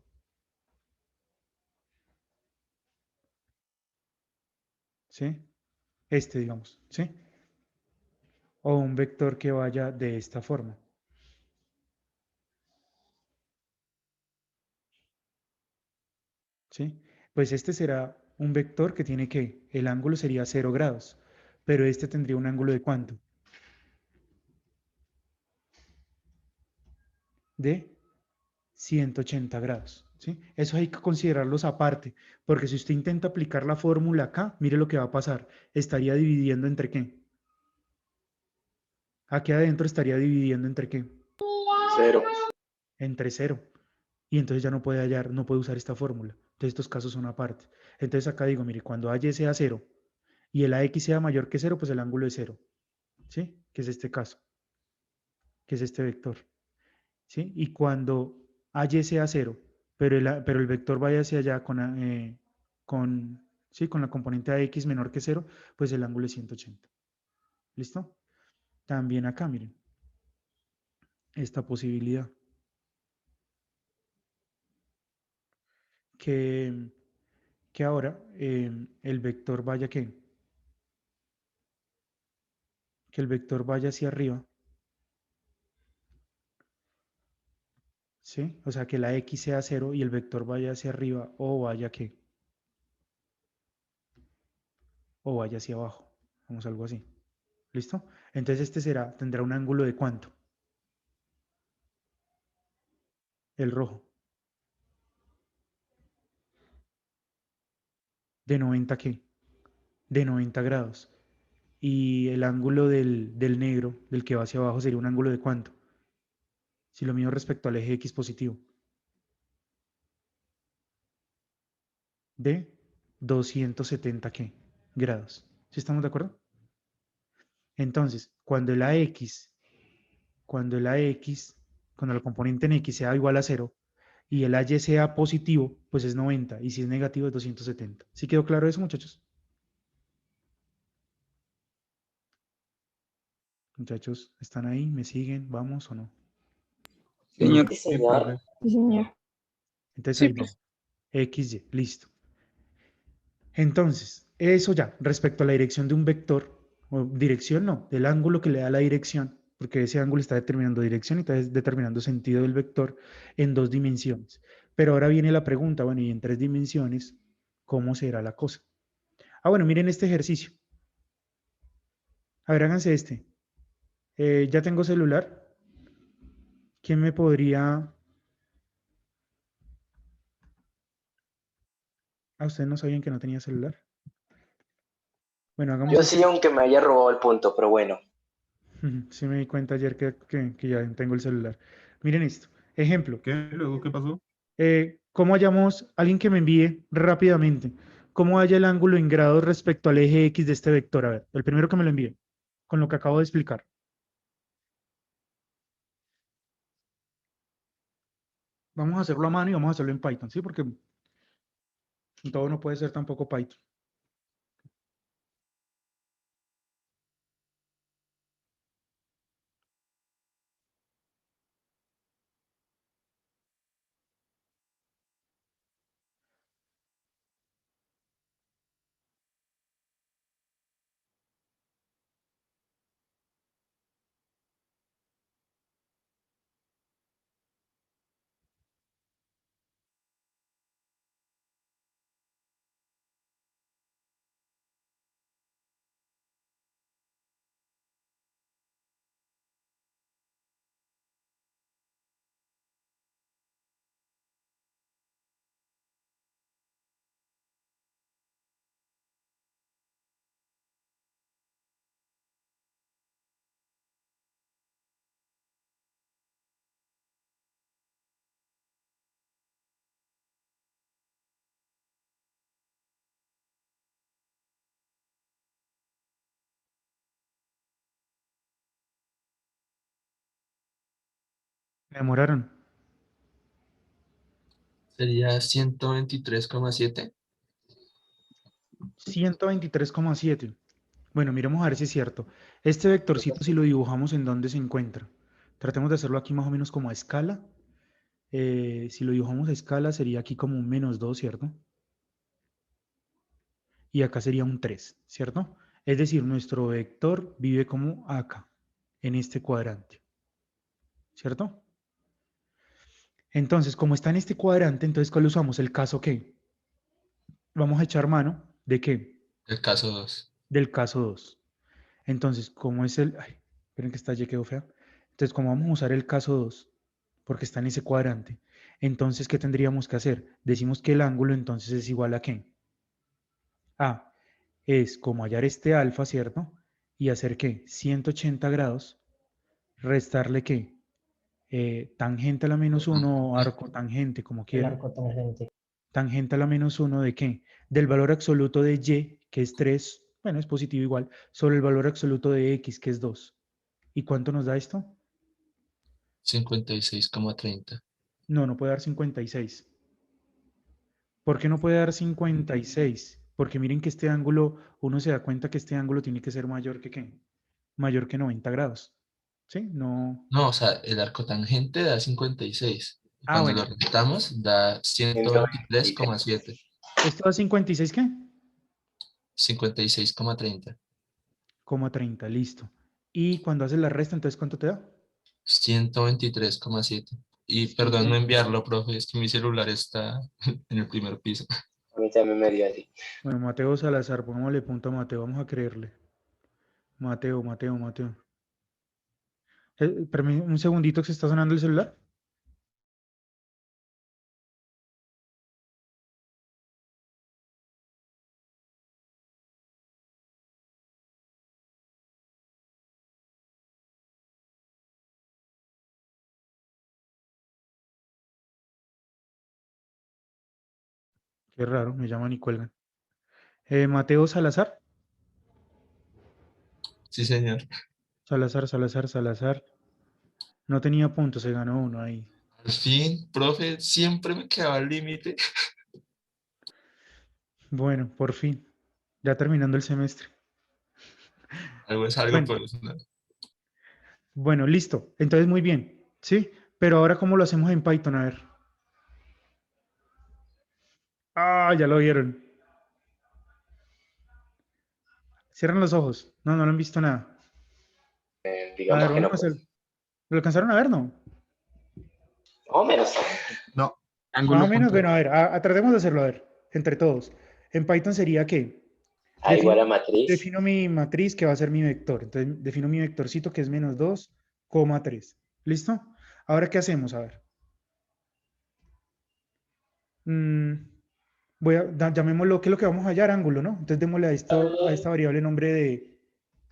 ¿Sí? Este, digamos, ¿sí? O un vector que vaya de esta forma. ¿Sí? Pues este será un vector que tiene que, el ángulo sería 0 grados, pero este tendría un ángulo de ¿cuánto? De 180 grados, ¿sí? Eso hay que considerarlos aparte, porque si usted intenta aplicar la fórmula acá, mire lo que va a pasar. Estaría dividiendo entre ¿qué? Aquí adentro estaría dividiendo entre ¿qué? Cero. Entre 0. y entonces ya no puede hallar, no puede usar esta fórmula. Entonces estos casos son aparte. Entonces acá digo, mire, cuando AY sea 0 y el AX sea mayor que 0, pues el ángulo es 0, ¿sí? Que es este caso, que es este vector, ¿sí? Y cuando AY sea 0, pero el vector vaya hacia allá ¿sí? Con la componente AX menor que 0, pues el ángulo es 180. ¿Listo? También acá, miren, esta posibilidad. Que ahora el vector vaya que el vector vaya hacia arriba, ¿sí? O sea, que la X sea 0 y el vector vaya hacia arriba o vaya o vaya hacia abajo. Vamos, algo así. ¿Listo? Entonces tendrá un ángulo de ¿cuánto? El rojo. ¿De 90 qué? De 90 grados. Y el ángulo del negro, del que va hacia abajo, sería un ángulo de ¿cuánto? Si lo mío respecto al eje X positivo. De 270 ¿qué? Grados. ¿Sí estamos de acuerdo? Entonces, cuando el AX, cuando la componente en X sea igual a 0 y el AY sea positivo, pues es 90 y si es negativo es 270. ¿Sí quedó claro eso, muchachos? Muchachos, ¿están ahí? ¿Me siguen? ¿Vamos o no? Señor. Sí, Sí, señor. profe. Sí, señor. Entonces Sí, ahí profe. vamos. XY, listo. Entonces, eso ya, respecto a la dirección de un vector, o dirección no, del ángulo que le da la dirección, porque ese ángulo está determinando dirección y está determinando sentido del vector en 2 dimensiones. Pero ahora viene la pregunta, bueno, y en 3 dimensiones, ¿cómo será la cosa? Ah, bueno, miren este ejercicio. A ver, háganse este. Ya tengo celular. ¿Quién me podría... Ah, ustedes no sabían que no tenía celular. Bueno, hagamos Yo esto. sí, aunque me haya robado el punto, pero bueno. Sí me di cuenta ayer que ya tengo el celular. Miren esto. Ejemplo. ¿Qué? ¿Luego qué pasó? ¿Cómo hallamos, alguien que me envíe rápidamente, cómo halla el ángulo en grados respecto al eje X de este vector? A ver, el primero que me lo envíe, con lo que acabo de explicar. Vamos a hacerlo a mano y vamos a hacerlo en Python, ¿sí? Porque todo no puede ser tampoco Python. Me demoraron. Sería 123,7. 123,7. Bueno, miremos a ver si es cierto. Este vectorcito, si lo dibujamos, ¿en dónde se encuentra? Tratemos de hacerlo aquí más o menos como a escala. Si lo dibujamos a escala, sería aquí como un -2, ¿cierto? Y acá sería un 3, ¿cierto? Es decir, nuestro vector vive como acá, en este cuadrante, ¿cierto? Entonces, como está en este cuadrante, entonces, ¿cuál usamos? El caso ¿qué? Vamos a echar mano ¿de qué? El caso 2. Del caso 2. Entonces, como es el... Ay, esperen que esta ya quedó fea. Entonces, como vamos a usar el caso 2, porque está en ese cuadrante, entonces, ¿qué tendríamos que hacer? Decimos que el ángulo entonces es igual a ¿qué? A es como hallar este alfa, ¿cierto? Y hacer ¿qué? 180 grados, restarle ¿qué? tangente a la menos 1 o arco tangente, como El quieran. arco tangente. Tangente a la menos 1 ¿de qué? Del valor absoluto de y, que es 3, bueno, es positivo igual, sobre el valor absoluto de x, que es 2. ¿Y cuánto nos da esto? 56,30. No, no puede dar 56. ¿Por qué no puede dar 56? Porque miren que este ángulo, uno se da cuenta que este ángulo tiene que ser mayor que ¿qué? Mayor que 90 grados. ¿Sí? No. No, o sea, el arco tangente da 56. Y Ah, cuando lo bueno. restamos da 123,7. ¿Esto da 56 qué? 56,30. Como 30, listo. Y cuando haces la resta, entonces ¿cuánto te da? 123,7. Y perdón no 100. enviarlo, profe, es que mi celular está en el primer piso. A mí también me dio así. Bueno, Mateo Salazar, pongámosle punto a Mateo, vamos a creerle. Mateo. Un segundito que se está sonando el celular. Qué raro, me llaman y cuelgan. Mateo Salazar. Sí, señor. Salazar. No tenía puntos, se ganó uno ahí. Al fin, profe, siempre me quedaba al límite. Bueno, por fin. Ya terminando el semestre. Algo es algo, Bueno, por eso. bueno, listo. Entonces, muy bien. ¿Sí? Pero ahora, ¿cómo lo hacemos en Python? A ver. Ah, ya lo vieron. Cierran los ojos. No, no lo han visto nada. A Digamos ver, que vamos no, a hacer. pues. ¿Lo alcanzaron a ver? No. Más o menos. No, Más o Ángulo menos, punto. bueno, a ver, tratemos de hacerlo, a ver, entre todos. En Python sería que A igual defino, a matriz. defino mi matriz que va a ser mi vector. Entonces, defino mi vectorcito que es menos 2,3. ¿Listo? Ahora, ¿qué hacemos? A ver. Mm, llamémoslo, ¿qué es lo que vamos a hallar? Ángulo, ¿no? Entonces, démosle a esta variable nombre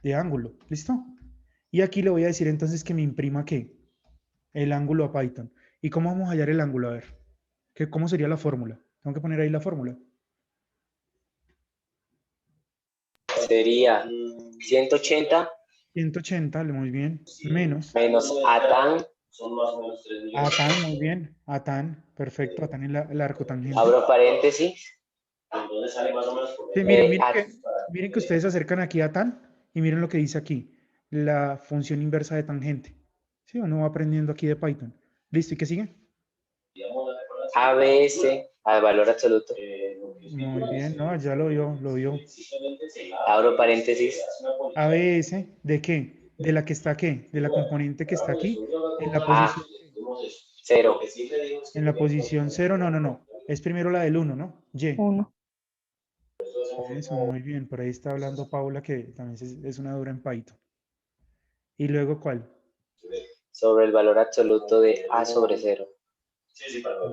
de ángulo. ¿Listo? Y aquí le voy a decir entonces que me imprima ¿qué? El ángulo a Python. ¿Y cómo vamos a hallar el ángulo? A ver. ¿Cómo sería la fórmula? Tengo que poner ahí la fórmula. Sería 180 180, muy bien, menos. menos a tan, Atán, muy bien. Atán, perfecto. Atán el arco tangente. abro paréntesis. Sí, eh, a- miren que ustedes se acercan aquí a Atán y miren lo que dice aquí. La función inversa de tangente. Sí, uno va aprendiendo aquí de Python. ¿Listo? ¿Y qué sigue? ABS al valor absoluto. Muy bien, no, ya lo vio, lo vio. Abro paréntesis. ABS, ¿de qué? ¿De la que está qué? De la componente que está aquí, en la A posición, 0. en la posición 0, no. Es primero la del 1, ¿no? Y. 1. Eso, muy bien. Por ahí está hablando Paula, que también es una dura en Python. ¿Y luego cuál? Sobre el valor absoluto de A sobre 0.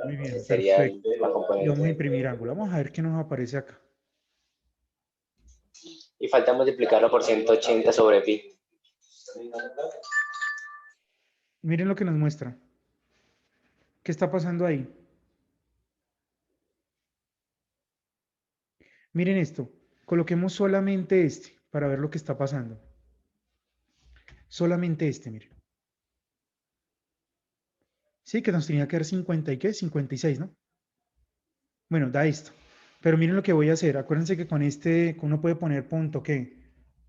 Muy Ese bien, sería perfecto. la Y vamos a componente. imprimir ángulo. Vamos a ver qué nos aparece acá. Y falta multiplicarlo por 180 sobre pi. Miren lo que nos muestra. ¿Qué está pasando ahí? Miren esto. Coloquemos solamente este para ver lo que está pasando. Solamente este, miren. Sí, que nos tenía que dar 50 y qué, 56, ¿no? Bueno, da esto. Pero miren lo que voy a hacer. Acuérdense que con este uno puede poner punto, ¿qué?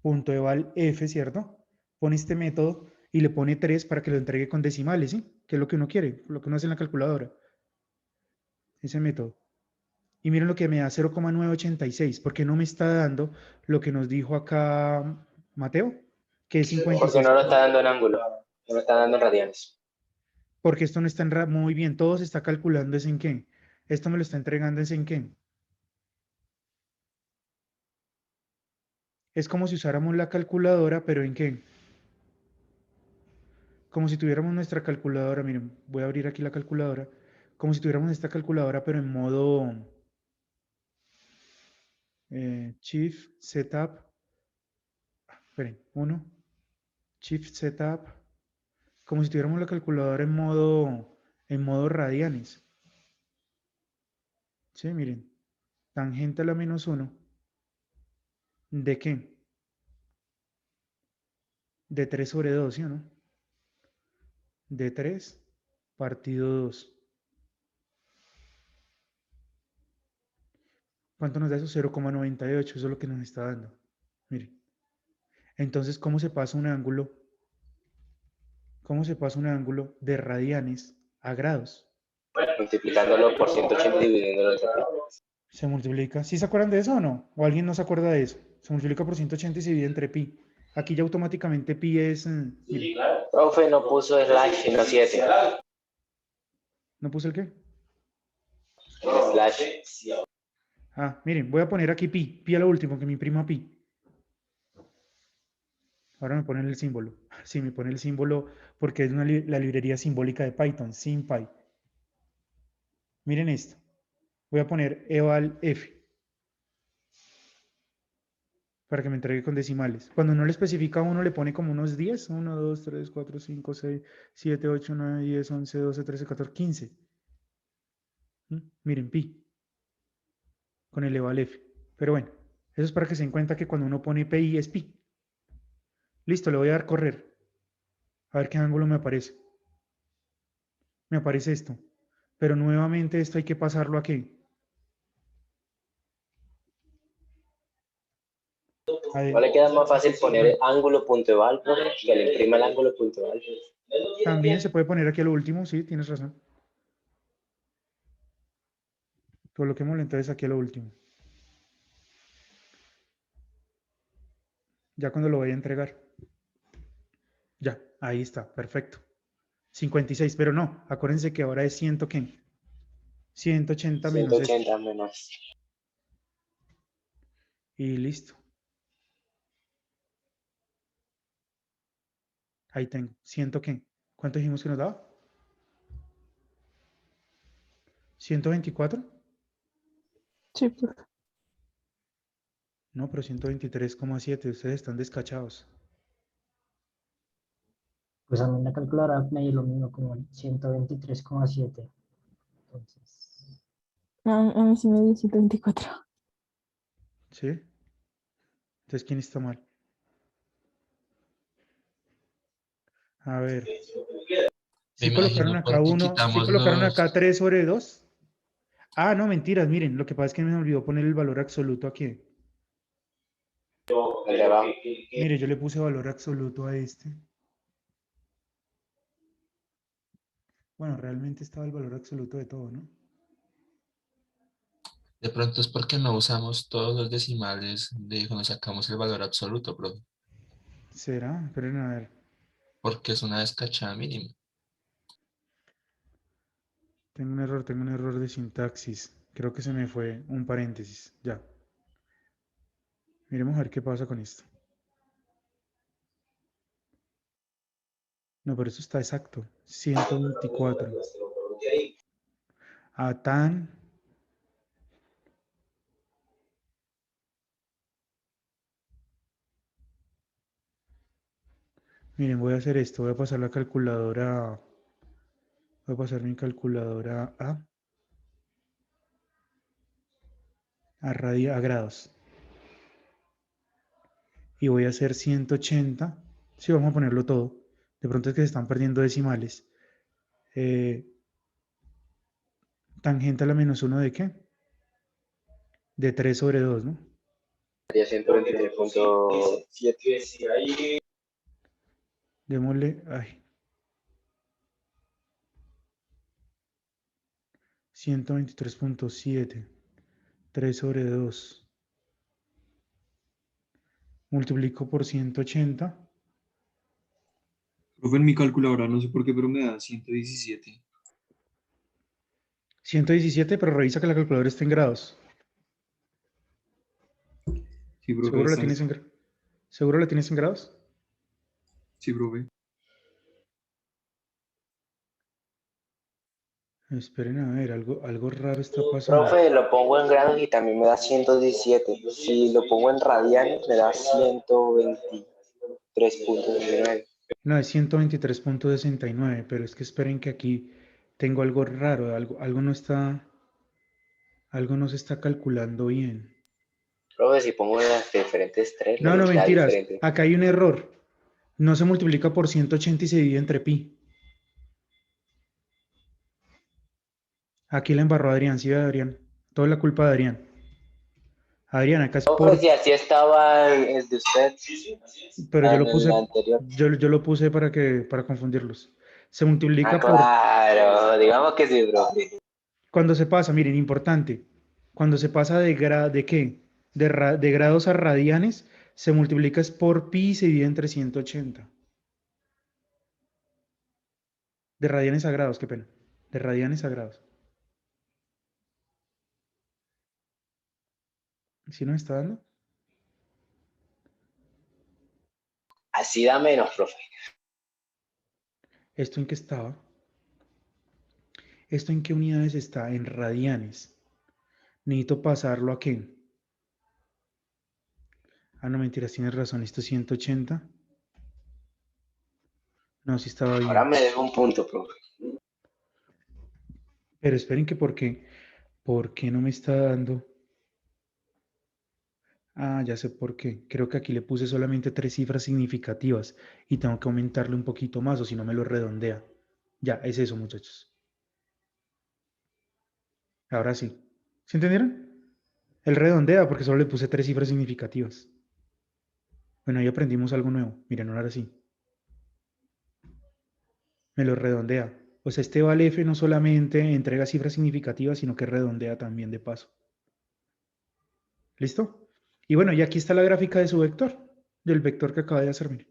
Punto eval f, ¿cierto? Pone este método y le pone 3 para que lo entregue con decimales, ¿sí? Que es lo que uno quiere, lo que uno hace en la calculadora. Ese método. Y miren lo que me da 0,986, porque no me está dando lo que nos dijo acá Mateo, que es Porque 56. no lo está dando en ángulo. No lo está dando en radianes. Porque esto no está muy bien, todo se está calculando es en qué. Esto me lo está entregando es en qué. Es como si usáramos la calculadora, pero en qué. Como si tuviéramos nuestra calculadora, miren, voy a abrir aquí la calculadora, como si tuviéramos esta calculadora, pero en modo Shift Setup, esperen, Shift Setup, como si tuviéramos la calculadora en modo radianes. Sí, miren, tangente a la menos 1. ¿De qué? De 3 sobre 2, ¿sí o no? De 3 partido 2. ¿Cuánto nos da eso? 0,98, eso es lo que nos está dando. Miren. Entonces, ¿cómo se pasa un ángulo? ¿Cómo se pasa un ángulo de radianes a grados? Multiplicándolo por 180 y dividiéndolo entre pi. Se multiplica. ¿Sí se acuerdan de eso o no? ¿O alguien no se acuerda de eso? Se multiplica por 180 y se divide entre pi. Aquí ya automáticamente pi es... miren, Profe, no puso slash, sino 7. ¿no puse el qué? Slash. Ah, miren, voy a poner aquí pi. Pi a lo último, que me imprima pi. Ahora me ponen el símbolo. Sí, me pone el símbolo porque es la librería simbólica de Python, SymPy. Miren esto. Voy a poner eval f para que me entregue con decimales. Cuando no le especifica uno, le pone como unos 10. 1, 2, 3, 4, 5, 6, 7, 8, 9, 10, 11, 12, 13, 14, 15. Miren, pi. Con el eval f. Pero bueno, eso es para que se den cuenta que cuando uno pone pi es pi. Listo, le voy a dar correr. A ver qué ángulo me aparece. Me aparece esto. Pero nuevamente esto hay que pasarlo aquí. ¿No le queda más fácil poner ángulo punto eval, profe, que le imprima el ángulo punto eval? También se puede poner aquí a lo último, sí, tienes razón. Coloquémoslo entonces aquí a lo último. Ya cuando lo vaya a entregar. Ya, ahí está, perfecto. 56, pero no, acuérdense que ahora es 100, ¿qué? 180 menos esto. 180 menos. Y listo. Ahí tengo. 100, ¿qué? ¿Cuánto dijimos que nos daba? 124. Sí, profe. No, pero 123,7. Ustedes están descachados. Pues a mí en la calculadora me dio lo mismo, como 123,7. Entonces, A mí sí me dio 124. ¿Sí? Entonces, ¿quién está mal? A ver. Me ¿Sí colocaron imagino acá porque 1? ¿Sí quitamos colocaron acá los... 3 sobre 2? Ah, no, mentiras, miren. Lo que pasa es que me olvidó poner el valor absoluto aquí. El de abajo. Mire, yo le puse valor absoluto a este. Bueno, realmente estaba el valor absoluto de todo, ¿no? De pronto es porque no usamos todos los decimales de cuando sacamos el valor absoluto, profe, ¿Será? Esperen a ver. porque es una descachada mínima. Tengo un error de sintaxis. Creo que se me fue un paréntesis. Ya. Miremos a ver qué pasa con esto. No, pero eso está exacto. 124. A tan... Miren, voy a hacer esto. Voy a pasar la calculadora... Voy a pasar mi calculadora a grados. Y voy a hacer 180. Sí, vamos a ponerlo todo. De pronto es que se están perdiendo decimales. Tangente a la menos 1 de qué? De 3 sobre 2, ¿no? Sería 123.7. Démosle, ay, 123,7, 3 sobre 2. Multiplico por 180. Profe, en mi calculadora, no sé por qué, pero me da 117. 117, pero revisa que la calculadora esté en grados. Sí, profe, ¿Seguro la está. tienes ¿Seguro la tienes en grados? Sí, profe. Esperen a ver, algo raro está pasando. Profe, lo pongo en grados y también me da 117. Si lo pongo en radianes, me da 123.9. No, es 123.69, pero es que esperen que aquí tengo algo raro, algo no se está calculando bien. Profe, si pongo las diferentes tres, la No, no, mitad mentiras. diferente. Acá hay un error. No se multiplica por 180 y se divide entre pi. Aquí la embarró Adrián, sí, Adrián. Toda la culpa de Adrián. Adrián, acá es Profe, por, si así estaba el de usted pero yo en lo el puse, anterior. yo lo puse para confundirlos. Se Ah, multiplica por, claro, digamos que sí, profe. cuando se pasa, miren, importante, cuando se pasa ¿de qué? De grados a radianes, se multiplica es por pi y se divide entre 180. De radianes a grados, qué pena. De radianes a grados. ¿Sí nos está dando? Así da menos, profe. ¿Esto en qué estaba? ¿Esto en qué unidades está? En radianes. Necesito pasarlo a qué. Ah, no, mentiras, tienes razón. Esto es 180. No, sí estaba Ahora bien. me dejo un punto, profe. Pero esperen que ¿por qué no me está dando? Ah, ya sé por qué. Creo que aquí le puse solamente 3 cifras significativas y tengo que aumentarle un poquito más o si no me lo redondea. Ya, es eso, muchachos. Ahora sí. ¿Sí entendieron? Él redondea porque solo le puse 3 cifras significativas. Bueno, ahí aprendimos algo nuevo. Miren, ahora sí. Me lo redondea. O sea, este valF no solamente entrega cifras significativas, sino que redondea también de paso. ¿Listo? Y bueno, y aquí está la gráfica de su vector, del vector que acaba de hacer. Miren.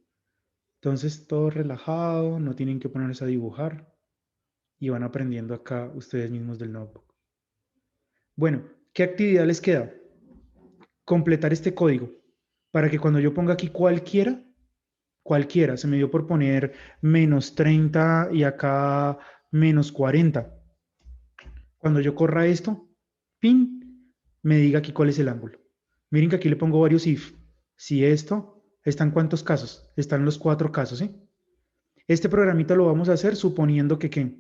Entonces, todo relajado, no tienen que ponerse a dibujar y van aprendiendo acá ustedes mismos del notebook. Bueno, ¿qué actividad les queda? Completar este código para que cuando yo ponga aquí cualquiera, se me dio por poner -30 y acá -40. Cuando yo corra esto, pin, me diga aquí cuál es el ángulo. Miren que aquí le pongo varios if. Si esto, ¿están cuántos casos? Están los 4 casos, ¿sí? Este programita lo vamos a hacer suponiendo que ¿qué?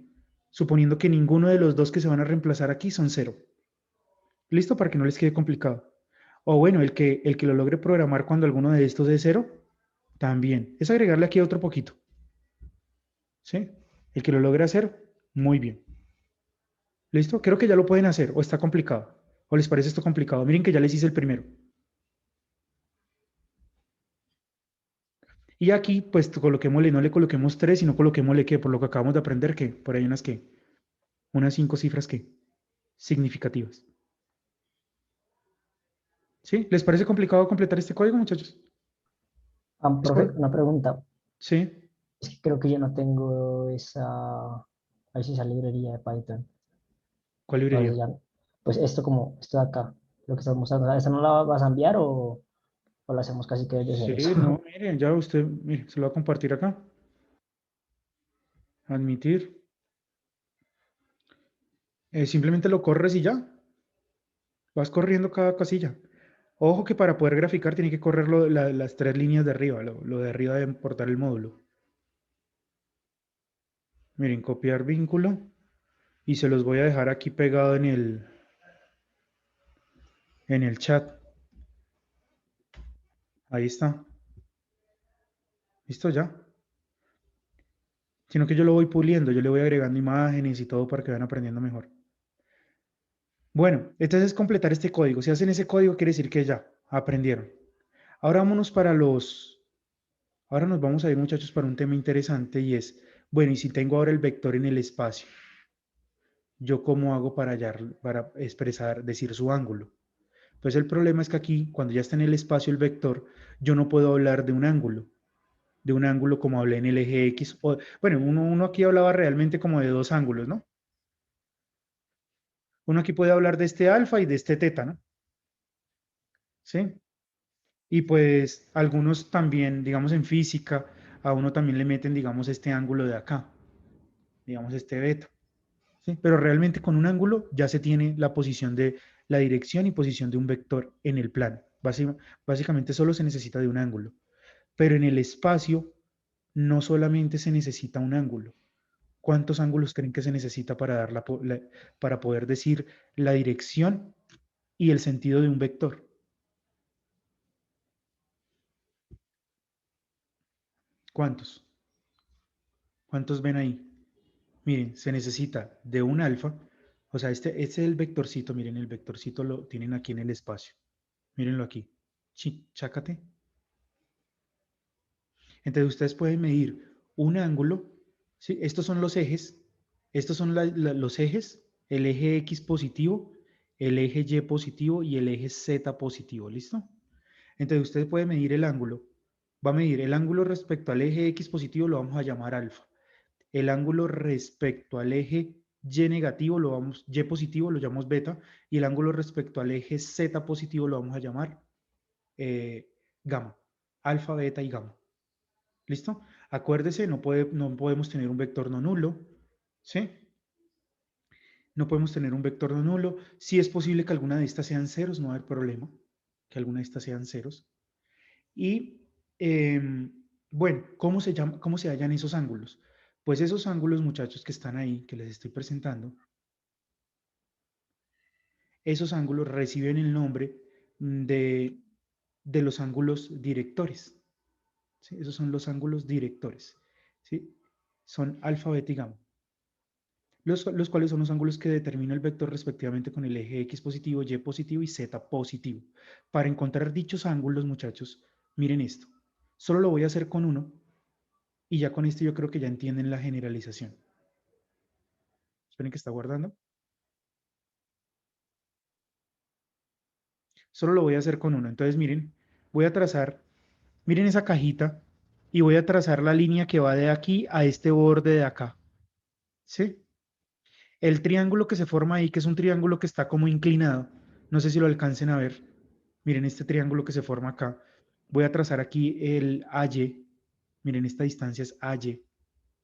Suponiendo que ninguno de los dos que se van a reemplazar aquí son 0. ¿Listo? Para que no les quede complicado. O bueno, el que lo logre programar cuando alguno de estos es 0, también. Es agregarle aquí otro poquito. ¿Sí? El que lo logre hacer, muy bien. ¿Listo? Creo que ya lo pueden hacer, o está complicado. ¿O les parece esto complicado? Miren que ya les hice el primero. Y aquí, pues coloquémosle, no le coloquemos 3, sino coloquémosle que, por lo que acabamos de aprender, que por ahí unas 5 cifras que significativas. ¿Sí? ¿Les parece complicado completar este código, muchachos? Ah, ¿Es profe, una pregunta. Sí. Es que creo que yo no tengo esa librería de Python. ¿Cuál No sé, librería? pues esto como, esto de acá, lo que estamos mostrando, ¿esta no la vas a enviar o la hacemos casi que desde Sí, cero? no, miren, ya usted, mire, se lo va a compartir acá. Admitir. Simplemente lo corres y ya. Vas corriendo cada casilla. Ojo que para poder graficar tiene que correr las 3 líneas de arriba, lo de arriba de importar el módulo. Miren, copiar vínculo y se los voy a dejar aquí pegado en el chat. Ahí está. ¿Listo ya? Sino que yo lo voy puliendo, yo le voy agregando imágenes y todo para que vayan aprendiendo mejor. Bueno, entonces completar este código. Si hacen ese código quiere decir que ya aprendieron. Ahora vámonos ahora nos vamos a ir, muchachos, para un tema interesante y es, bueno, y si tengo ahora el vector en el espacio, ¿yo cómo hago para expresar, decir su ángulo? Pues el problema es que aquí, cuando ya está en el espacio el vector, yo no puedo hablar de un ángulo como hablé en el eje X. Bueno, uno aquí hablaba realmente como de 2 ángulos, ¿no? Uno aquí puede hablar de este alfa y de este teta, ¿no? ¿Sí? Y pues algunos también, digamos en física, a uno también le meten, digamos, este ángulo de acá, digamos este beta. ¿Sí? Pero realmente con un ángulo ya se tiene la posición de la dirección y posición de un vector en el plano. Básicamente solo se necesita de un ángulo. Pero en el espacio no solamente se necesita un ángulo. ¿Cuántos ángulos creen que se necesita para, para poder decir la dirección y el sentido de un vector? ¿Cuántos? ¿Cuántos ven ahí? Miren, se necesita de un alfa, o sea, este es el vectorcito, miren, el vectorcito lo tienen aquí en el espacio. Mírenlo aquí. Chácate. Entonces ustedes pueden medir un ángulo, ¿sí? Estos son los ejes, estos son los ejes, el eje X positivo, el eje Y positivo y el eje Z positivo, ¿listo? Entonces ustedes pueden medir el ángulo, va a medir el ángulo respecto al eje X positivo, lo vamos a llamar alfa. El ángulo respecto al eje Y negativo, Y positivo, lo llamamos beta, y el ángulo respecto al eje Z positivo lo vamos a llamar gamma, alfa, beta y gamma. ¿Listo? Acuérdese, no podemos tener un vector no nulo, ¿sí? No podemos tener un vector no nulo. Si es posible que alguna de estas sean ceros, no va a haber problema, que alguna de estas sean ceros. Y, bueno, ¿cómo se hallan esos ángulos? Pues esos ángulos, muchachos, que están ahí, que les estoy presentando, esos ángulos reciben el nombre de los ángulos directores. ¿Sí? Esos son los ángulos directores. ¿Sí? Son alfa, beta y gamma. Los cuales son los ángulos que determina el vector respectivamente con el eje X positivo, Y positivo y Z positivo. Para encontrar dichos ángulos, muchachos, miren esto. Solo lo voy a hacer con uno y ya con esto yo creo que ya entienden la generalización. Esperen que está guardando. Solo lo voy a hacer con uno. Entonces, miren, voy a trazar, miren esa cajita y voy a trazar la línea que va de aquí a este borde de acá. ¿Sí? El triángulo que se forma ahí, que es un triángulo que está como inclinado, no sé si lo alcancen a ver. Miren este triángulo que se forma acá. Voy a trazar aquí el AY. Miren, esta distancia es AY.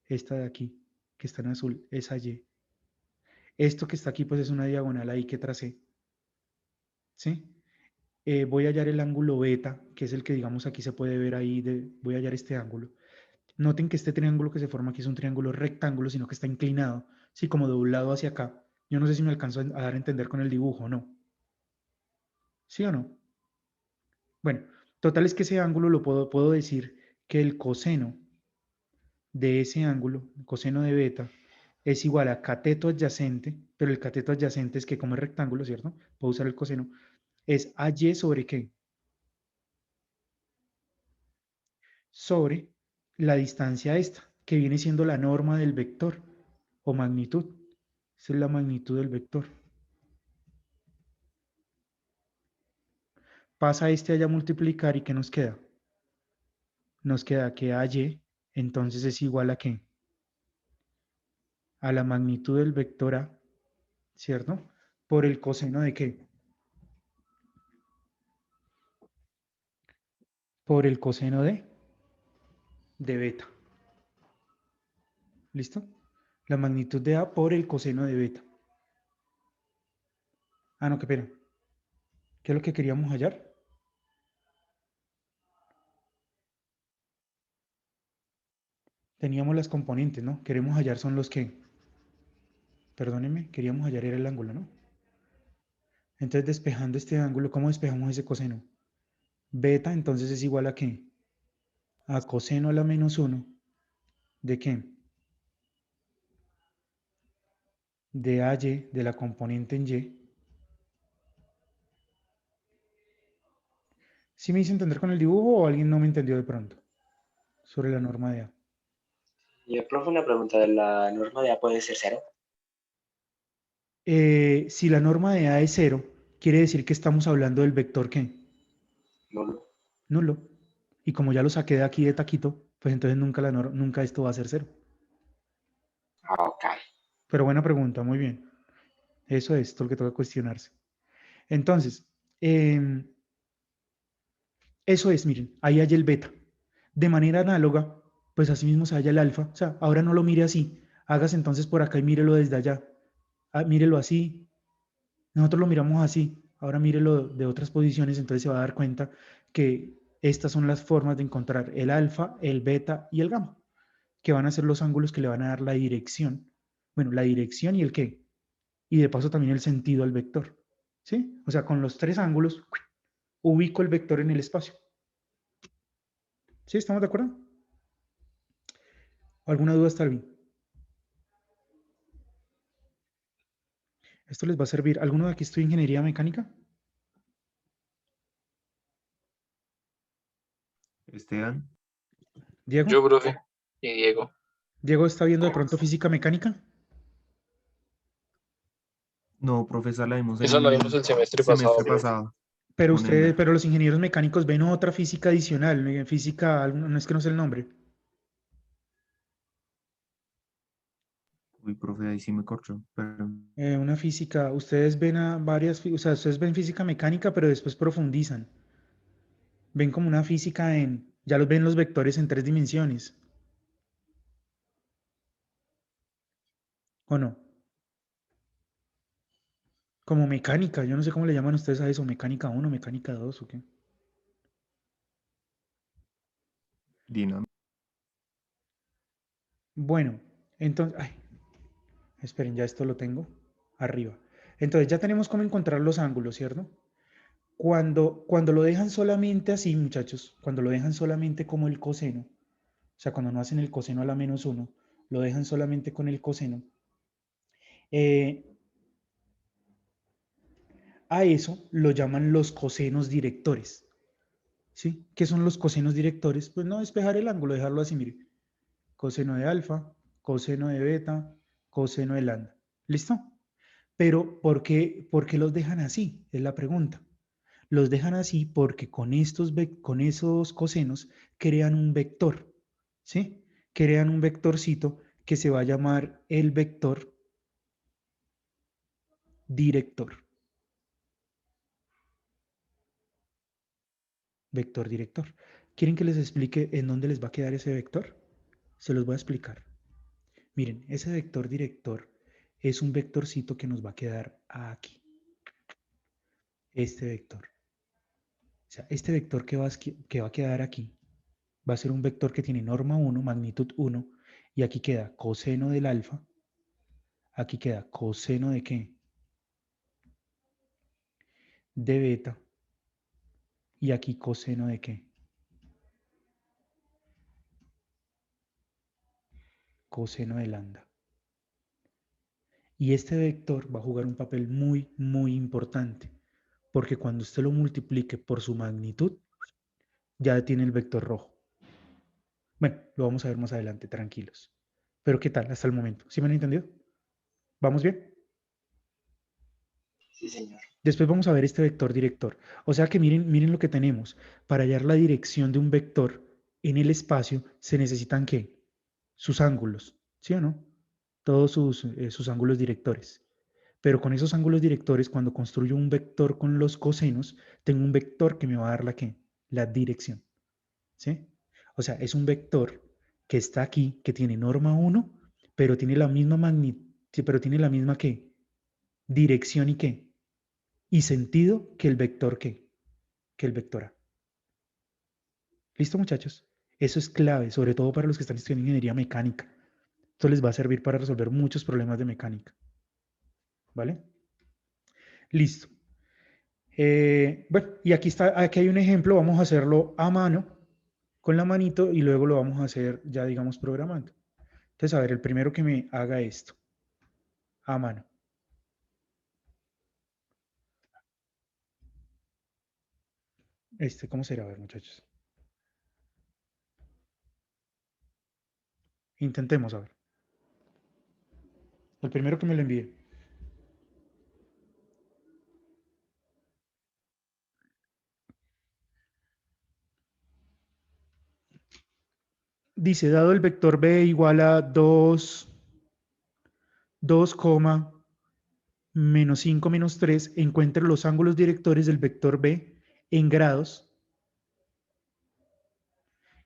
Esta de aquí, que está en azul, es AY. Esto que está aquí, pues es una diagonal ahí que tracé. ¿Sí? Voy a hallar el ángulo beta, que es el que, digamos, aquí se puede ver ahí. Voy a hallar este ángulo. Noten que este triángulo que se forma aquí es un triángulo rectángulo, sino que está inclinado, sí, como de un lado hacia acá. Yo no sé si me alcanzo a dar a entender con el dibujo o no. ¿Sí o no? Bueno, total es que ese ángulo lo puedo decir que el coseno de ese ángulo, el coseno de beta, es igual a cateto adyacente, pero el cateto adyacente es que como es rectángulo, ¿cierto? Puedo usar el coseno. Es AY sobre ¿qué? Sobre la distancia esta, que viene siendo la norma del vector o magnitud. Esa es la magnitud del vector. Pasa este allá a multiplicar y ¿qué nos queda? Nos queda que AY entonces es igual a ¿qué? A la magnitud del vector A, ¿cierto? Por el coseno de ¿qué? Por el coseno de beta. ¿Listo? La magnitud de A por el coseno de beta. Ah, no, qué pena. ¿Qué es lo que queríamos hallar? Teníamos las componentes, ¿no? Queremos hallar son los que, perdónenme, queríamos hallar era el ángulo, ¿no? Entonces, despejando este ángulo, ¿cómo despejamos ese coseno? Beta, entonces, es igual a ¿qué? A coseno a la menos 1. ¿De qué? De AY, de la componente en Y. ¿Sí me hice entender con el dibujo o alguien no me entendió de pronto? Sobre la norma de A. Y el profe, una pregunta, ¿la norma de A puede ser cero? Si la norma de A es 0, quiere decir que estamos hablando del vector ¿qué? Nulo. Nulo. Y como ya lo saqué de aquí de taquito, pues entonces nunca esto va a ser 0. Ah, ok. Pero buena pregunta, muy bien. Eso es todo lo que toca cuestionarse. Entonces, eso es, miren, ahí hay el beta. De manera análoga, pues así mismo se halla el alfa. O sea, ahora no lo mire así. Hágase entonces por acá y mírelo desde allá. Ah, mírelo así. Nosotros lo miramos así. Ahora mírelo de otras posiciones, entonces se va a dar cuenta que estas son las formas de encontrar el alfa, el beta y el gamma. que van a ser los ángulos que le van a dar la dirección. Bueno, la dirección y el qué. Y de paso también el sentido al vector. ¿Sí? O sea, con los tres ángulos ubico el vector en el espacio. ¿Sí? ¿Estamos de acuerdo? ¿Alguna duda hasta ahí? Esto les va a servir. ¿Alguno de aquí estudia ingeniería mecánica? Esteban, ¿Diego? Yo, profe. Y Diego. ¿Diego está viendo de pronto física mecánica? no, profesor, la vimos Eso lo el vimos el semestre pasado, semestre profe. pasado Pero con ustedes, Ender. pero los ingenieros mecánicos ven otra física adicional, física, no es que no sé el nombre. Uy, profe, ahí sí me corchó. Pero Una física, ustedes ven a varias, o sea, ustedes ven física mecánica, pero después profundizan. Ven como una física ya los ven los vectores en 3 dimensiones, ¿o no? Como mecánica, yo no sé cómo le llaman ustedes a eso, mecánica 1, mecánica 2 o qué. Dinam. Bueno, entonces, ay, esperen, ya esto lo tengo arriba. Entonces ya tenemos cómo encontrar los ángulos, ¿cierto? Cuando lo dejan solamente así, muchachos, cuando lo dejan solamente como el coseno, o sea, cuando no hacen el coseno a la -1, lo dejan solamente con el coseno, eh, a eso lo llaman los cosenos directores. ¿Sí? ¿Qué son los cosenos directores? Pues no despejar el ángulo, dejarlo así, mire. Coseno de alfa, coseno de beta, coseno de lambda. ¿Listo? Pero por qué los dejan así? Es la pregunta. Los dejan así porque con esos cosenos crean un vector, ¿sí? Crean un vectorcito que se va a llamar el vector director. Vector director. ¿Quieren que les explique en dónde les va a quedar ese vector? Se los voy a explicar. Miren, ese vector director es un vectorcito que nos va a quedar aquí. Este vector. O sea, este vector que va a quedar aquí va a ser un vector que tiene norma 1, magnitud 1, y aquí queda coseno del alfa. Aquí queda coseno de qué? De beta. Y aquí coseno de qué? Coseno de lambda. Y este vector va a jugar un papel muy, muy importante, porque cuando usted lo multiplique por su magnitud, ya tiene el vector rojo. Bueno, lo vamos a ver más adelante, tranquilos. Pero ¿qué tal hasta el momento? ¿Sí me han entendido? ¿Vamos bien? Sí, señor. Después vamos a ver este vector director. O sea que miren lo que tenemos. Para hallar la dirección de un vector en el espacio se necesitan ¿qué? Sus ángulos, ¿sí o no? Todos sus ángulos directores. Pero con esos ángulos directores, cuando construyo un vector con los cosenos, tengo un vector que me va a dar la ¿qué? La dirección, ¿sí? O sea, es un vector que está aquí, que tiene norma 1, pero tiene la misma magnitud, pero tiene la misma ¿qué? Dirección y ¿qué? Y sentido que el vector ¿qué? Que el vector A. ¿Listo, muchachos? Eso es clave, sobre todo para los que están estudiando ingeniería mecánica. Esto les va a servir para resolver muchos problemas de mecánica. ¿Vale? Listo. Bueno, y aquí hay un ejemplo, vamos a hacerlo a mano, con la manito, y luego lo vamos a hacer ya, digamos, programando. Entonces, a ver, el primero que me haga esto, a mano. ¿Cómo será? A ver, muchachos. Intentemos, a ver. El primero que me lo envíe. Dice, dado el vector B igual a 2, menos 5 menos 3, encuentre los ángulos directores del vector B en grados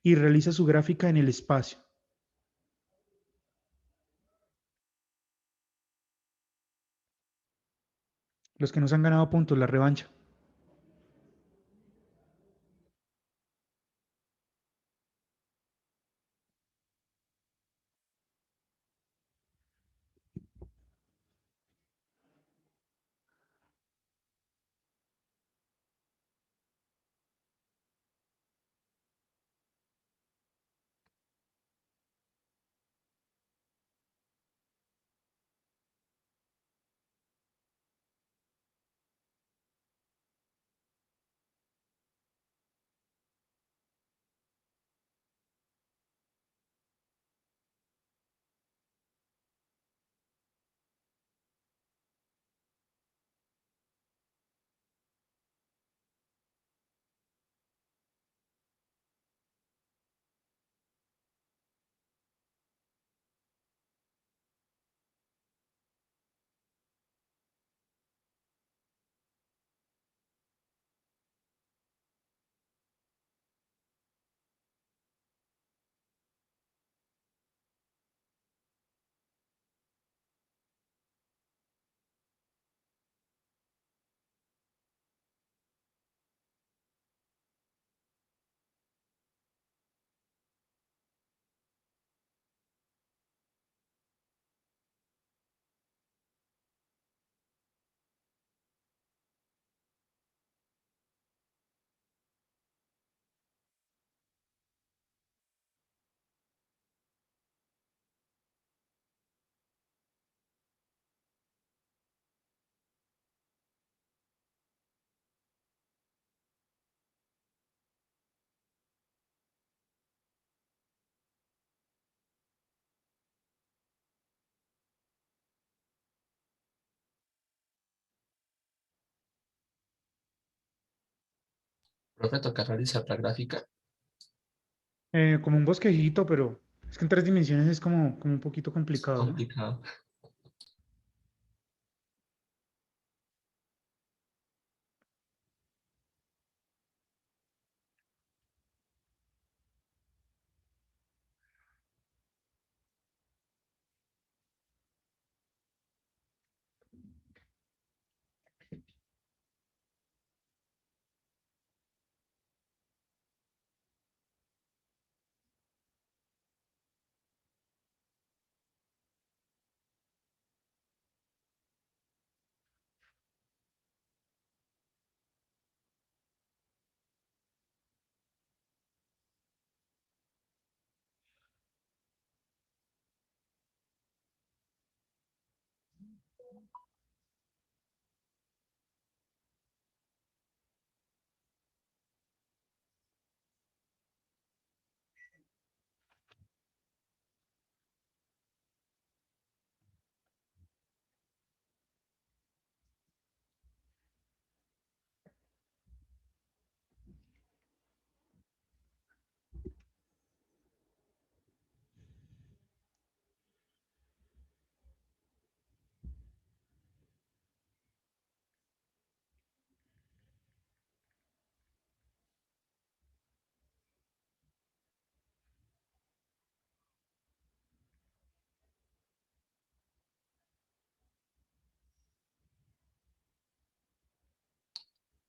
y realiza su gráfica en el espacio. Los que nos han ganado puntos, la revancha. Profe, toca realizar la gráfica. Como un bosquejito, pero es que en 3 dimensiones es como un poquito Es complicado, ¿no? complicado.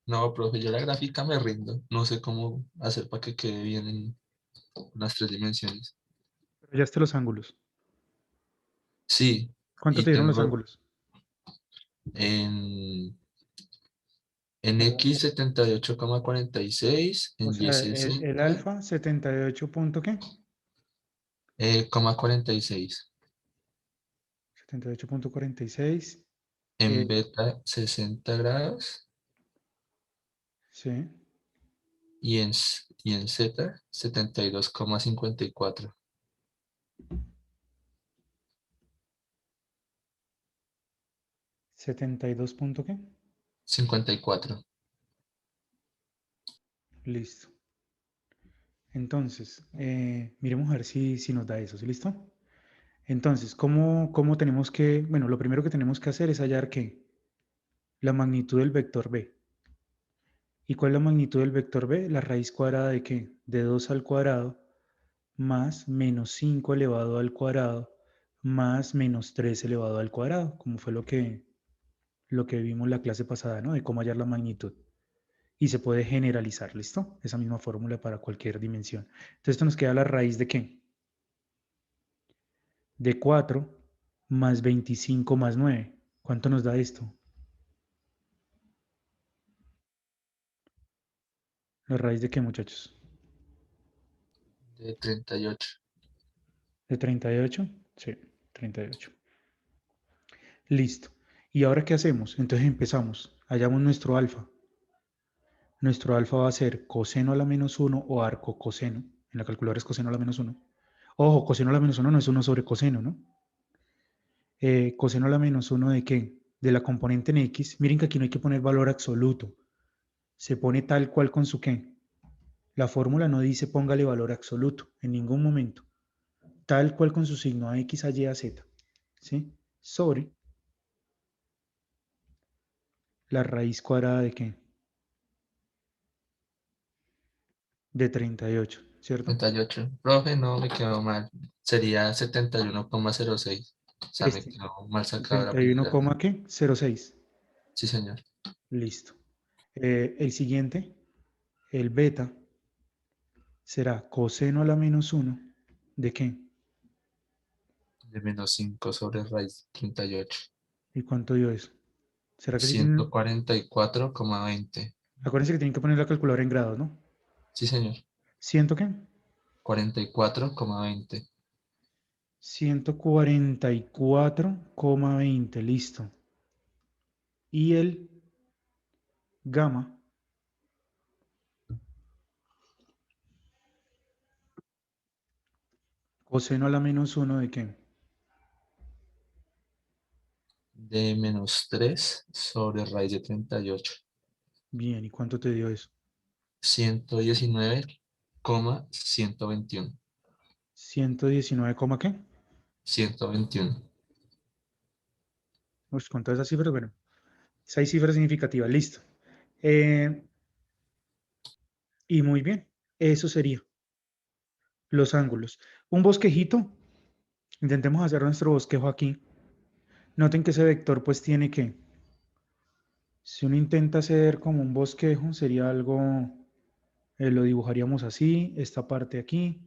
No, profe, yo la gráfica me rindo. No sé cómo hacer para que quede bien en las 3 dimensiones. Pero ya esté los ángulos. Sí, ¿Cuánto y te dieron los tengo ángulos? en, en X 78,46, O en Y sea, el 60, alfa 78 punto ¿qué? coma 46. 78,46. En eh, beta 60 grados sí, y en Z 72,54. 72 punto ¿qué? 54. Listo. Entonces, miremos a ver si nos da eso, ¿sí? ¿Listo? Entonces, ¿cómo tenemos que, bueno, lo primero que tenemos que hacer es hallar qué? La magnitud del vector b. ¿Y cuál es la magnitud del vector b? La raíz cuadrada de qué? De 2 al cuadrado más menos 5 elevado al cuadrado más menos 3 elevado al cuadrado, como fue lo que vimos la clase pasada, ¿no? De cómo hallar la magnitud. Y se puede generalizar, ¿listo? Esa misma fórmula para cualquier dimensión. Entonces, esto nos queda la raíz de qué? De 4 más 25 más 9. ¿Cuánto nos da esto? ¿La raíz de qué, muchachos? De 38. ¿De 38? Sí, 38. Listo. ¿Y ahora qué hacemos? Entonces empezamos. Hallamos nuestro alfa. Nuestro alfa va a ser coseno a la menos 1 o arco coseno. En la calculadora es coseno a la menos 1. Ojo, coseno a la menos 1 no es 1 sobre coseno, ¿no? Coseno a la menos 1 de qué? De la componente en X. Miren que aquí no hay que poner valor absoluto. Se pone tal cual con su qué. La fórmula no dice póngale valor absoluto en ningún momento. Tal cual con su signo a X, a Y, a Z. ¿Sí? Sobre la raíz cuadrada de qué? De 38, ¿cierto? 38. Profe, no me quedó mal. Sería 71,06. O sea, me Este, quedó mal sacado la 71, primera. ¿qué? 06. Sí, señor. Listo. El siguiente, el beta, será coseno a la menos 1. ¿De qué? De menos 5 sobre raíz de 38. ¿Y cuánto dio eso? ¿Será que sí Ciento tienen? cuarenta y cuatro coma veinte. Acuérdense que tienen que poner la calculadora en grados, ¿no? Sí, señor. ¿Ciento qué? 44,20. 144,20. Listo. Y el gamma, coseno a la menos 1 ¿de qué? De menos 3 sobre raíz de 38. Bien, ¿y cuánto te dio eso? 119,121. 119, ¿coma qué? 121. Uy, con todas esas cifras, bueno, 6 cifras significativas, listo. Eh, y muy bien, eso sería los ángulos. Un bosquejito, intentemos hacer nuestro bosquejo aquí. Noten que ese vector pues tiene que, si uno intenta hacer como un bosquejo, sería algo, lo dibujaríamos así, esta parte aquí,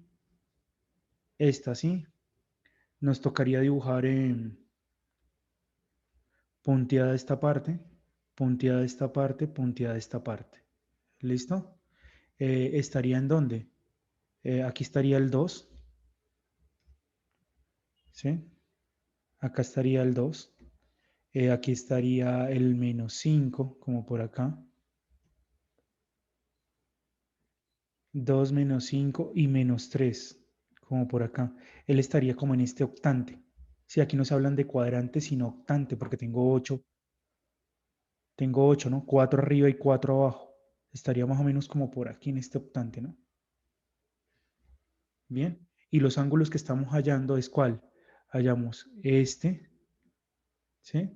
esta así. Nos tocaría dibujar en punteada esta parte, punteada esta parte, punteada esta parte. ¿Listo? ¿Estaría en dónde? Aquí estaría el 2, ¿sí? Acá estaría el 2. Aquí estaría el -5, como por acá. 2 -5 y -3, como por acá. Él estaría como en este octante. Si aquí no se hablan de cuadrante, sino octante, porque tengo 8. Tengo 8, ¿no? 4 arriba y 4 abajo. Estaría más o menos como por aquí en este octante, ¿no? Bien. Y los ángulos que estamos hallando es ¿cuál? Hallamos este, ¿sí?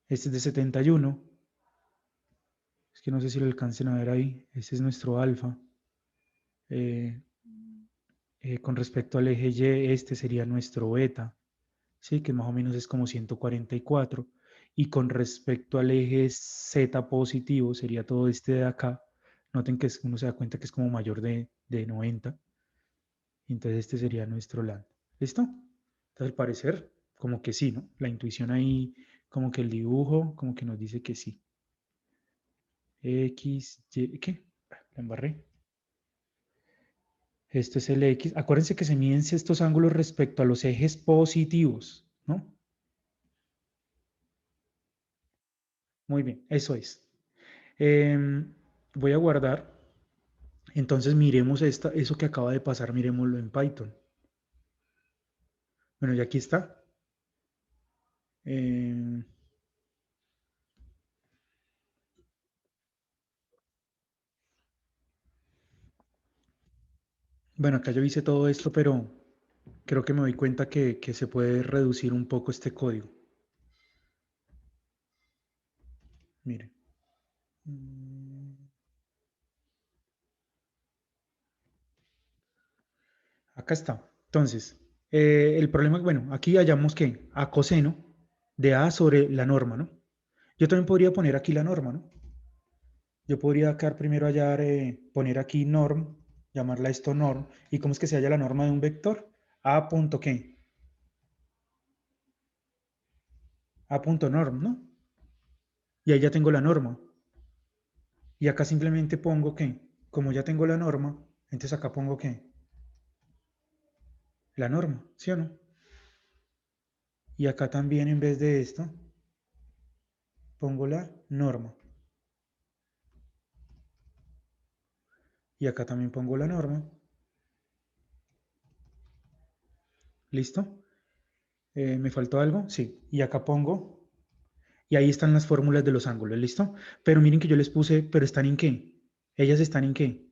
Este es de 71. Es que no sé si lo alcancen a ver ahí. Este es nuestro alfa. Eh, con respecto al eje Y, este sería nuestro beta, ¿sí? Que más o menos es como 144. Y con respecto al eje Z positivo, sería todo este de acá. Noten que uno se da cuenta que es como mayor de 90. Entonces este sería nuestro land. ¿Listo? Entonces al parecer, como que sí, ¿no? La intuición ahí, como que el dibujo, como que nos dice que sí. X, Y, ¿qué? La embarré. Esto es el X. Acuérdense que se miden estos ángulos respecto a los ejes positivos, ¿no? Muy bien, eso es. Voy a guardar. Entonces miremos eso que acaba de pasar, miremoslo en Python. Bueno, y aquí está. Em, bueno, acá yo hice todo esto, pero creo que me doy cuenta que se puede reducir un poco este código. Miren. Acá está. Entonces, el problema, bueno, aquí hallamos que a coseno de A sobre la norma, ¿no? Yo también podría poner aquí la norma, ¿no? Yo podría acá primero hallar, poner aquí norm, llamarla esto norm. ¿Y cómo es que se halla la norma de un vector? A punto ¿qué? A punto norm, ¿no? Y ahí ya tengo la norma. Y acá simplemente pongo que, como ya tengo la norma, entonces acá pongo que la norma, ¿sí o no? Y acá también en vez de esto, pongo la norma. Y acá también pongo la norma. ¿Listo? ¿Me faltó algo? Sí. Y acá pongo, y ahí están las fórmulas de los ángulos, ¿listo? Pero miren que yo les puse, pero ¿están en qué? Ellas están en qué?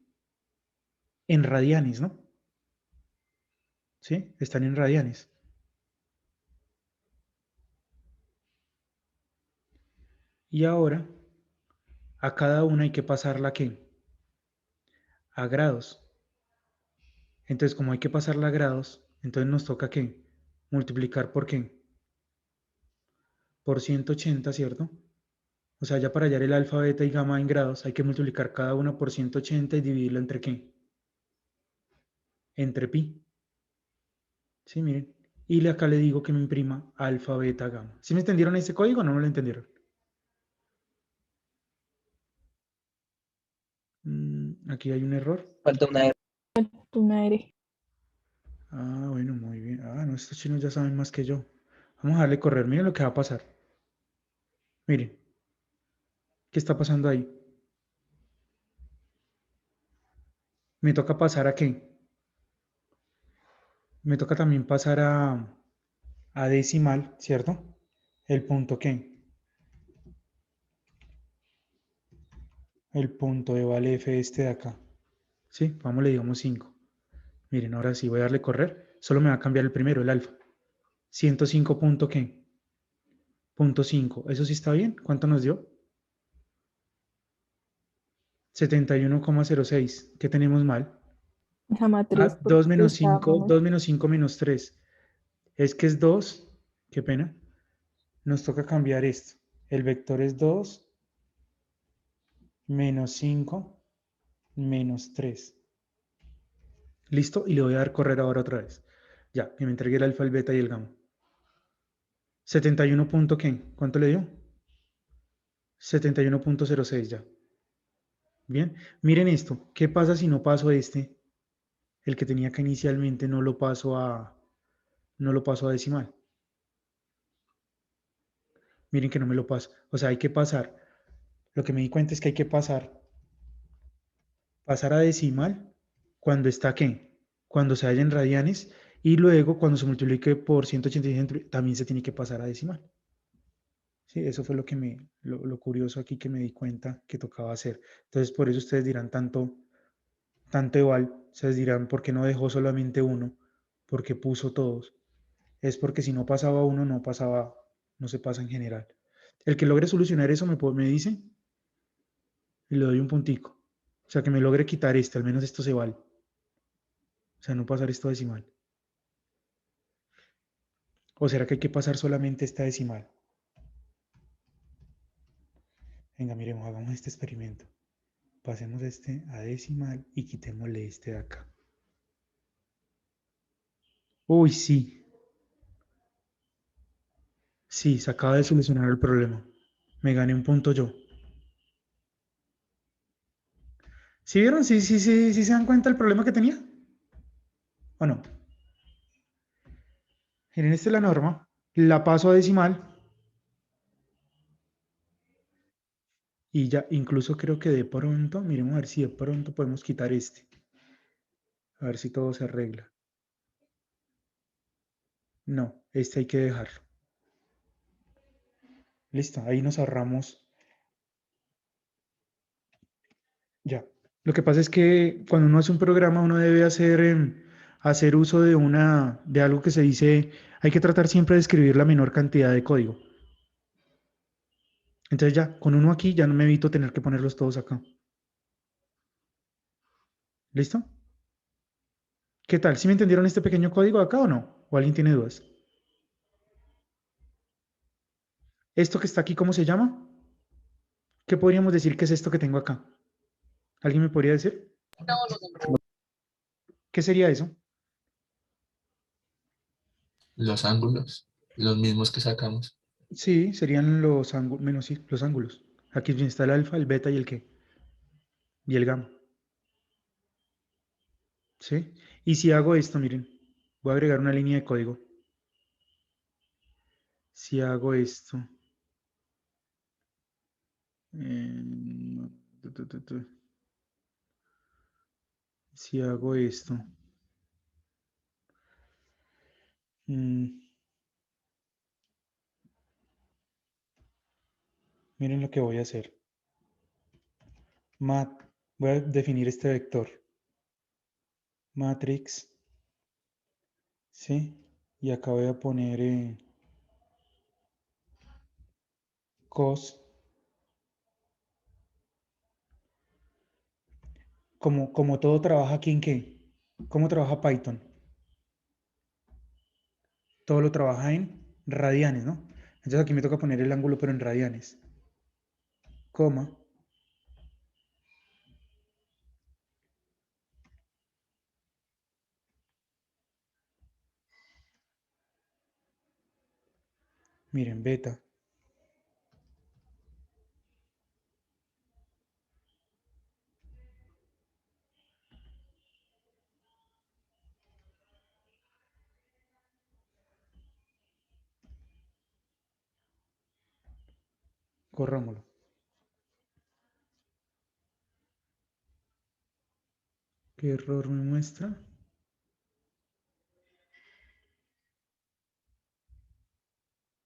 En radianes, ¿no? ¿Sí? Están en radianes. Y ahora, a cada una hay que pasarla, ¿qué? A grados. Entonces, como hay que pasarla a grados, entonces nos toca, ¿qué? Multiplicar por ¿qué? Por 180, ¿cierto? O sea, ya para hallar el alfa, beta y gamma en grados, hay que multiplicar cada una por 180 y dividirlo entre ¿qué? Entre pi. ¿Sí? Miren. Y acá le digo que me imprima alfa, beta, gamma. ¿Sí me entendieron ese código o no me lo entendieron? Aquí hay un error. Falta una R. Una R. Ah, bueno, muy bien. Ah, no, estos chinos ya saben más que yo. Vamos a darle correr. Miren lo que va a pasar. Miren. ¿Qué está pasando ahí? Me toca pasar a qué? Me toca también pasar a decimal, ¿cierto? El punto qué. el punto de vale f este de acá. ¿Sí? Vamos, le digamos 5. Miren, ahora sí voy a darle correr. Solo me va a cambiar el primero, el alfa. 105 punto ¿qué? Punto 5. ¿Eso sí está bien? ¿Cuánto nos dio? 71,06. ¿Qué tenemos mal? La matriz, 2 porque menos está 5, mal. 2 menos 5 menos 3. Es que es 2. Qué pena. Nos toca cambiar esto. El vector es 2 menos 5 menos 3. ¿Listo? Y le voy a dar correr ahora otra vez. Ya, que me entregue el alfa, el beta y el gamma. 71 punto ¿qué? ¿Cuánto le dio? 71,06 ya. Bien, miren esto. ¿Qué pasa si no paso este? El que tenía que inicialmente no lo paso a decimal. Miren que no me lo paso. O sea, hay que pasar. Lo que me di cuenta es que hay que pasar a decimal cuando está ¿qué? Cuando se halla en radianes y luego cuando se multiplique por 186 también se tiene que pasar a decimal. Sí, eso fue lo curioso aquí que me di cuenta que tocaba hacer. Entonces, por eso ustedes dirán tanto igual, ustedes dirán, ¿por qué no dejó solamente uno? ¿Por qué puso todos? Es porque si no pasaba uno, no se pasa en general. El que logre solucionar eso me dice y le doy un puntico. O sea, que me logre quitar al menos esto se vale. O sea, no pasar esto a decimal. ¿O será que hay que pasar solamente esta decimal? Venga, miremos, hagamos este experimento. Pasemos este a decimal y quitémosle este de acá. Uy, sí. Sí, se acaba de solucionar el problema. Me gané un punto yo. ¿Sí vieron? ¿Sí se dan cuenta del problema que tenía? ¿O no? Miren, esta es la norma. La paso a decimal. Y ya, incluso creo que de pronto, miremos a ver si de pronto podemos quitar este. A ver si todo se arregla. No, este hay que dejarlo. Listo, ahí nos ahorramos. Ya. Lo que pasa es que cuando uno hace un programa, uno debe hacer uso de algo que se dice, hay que tratar siempre de escribir la menor cantidad de código. Entonces ya, con uno aquí ya no me evito tener que ponerlos todos acá. ¿Listo? ¿Qué tal? ¿Sí me entendieron este pequeño código acá o no? ¿O alguien tiene dudas? ¿Esto que está aquí, cómo se llama? ¿Qué podríamos decir que es esto que tengo acá? ¿Alguien me podría decir? ¿Qué sería eso? Los ángulos, los mismos que sacamos. Sí, serían los ángulos, menos sí, los ángulos. Aquí está el alfa, el beta y el qué. Y el gamma. ¿Sí? Y si hago esto, miren, voy a agregar una línea de código. Si hago esto. eh, Si hago esto. mm, Miren lo que voy a hacer. Voy a definir este vector. Matrix. ¿Sí? Y acá voy a poner cos. Como todo trabaja aquí en qué. ¿Cómo trabaja Python? Todo lo trabaja en radianes, ¿no? Entonces aquí me toca poner el ángulo, pero en radianes. Coma. Miren, beta. Corrámoslo. ¿Qué error me muestra?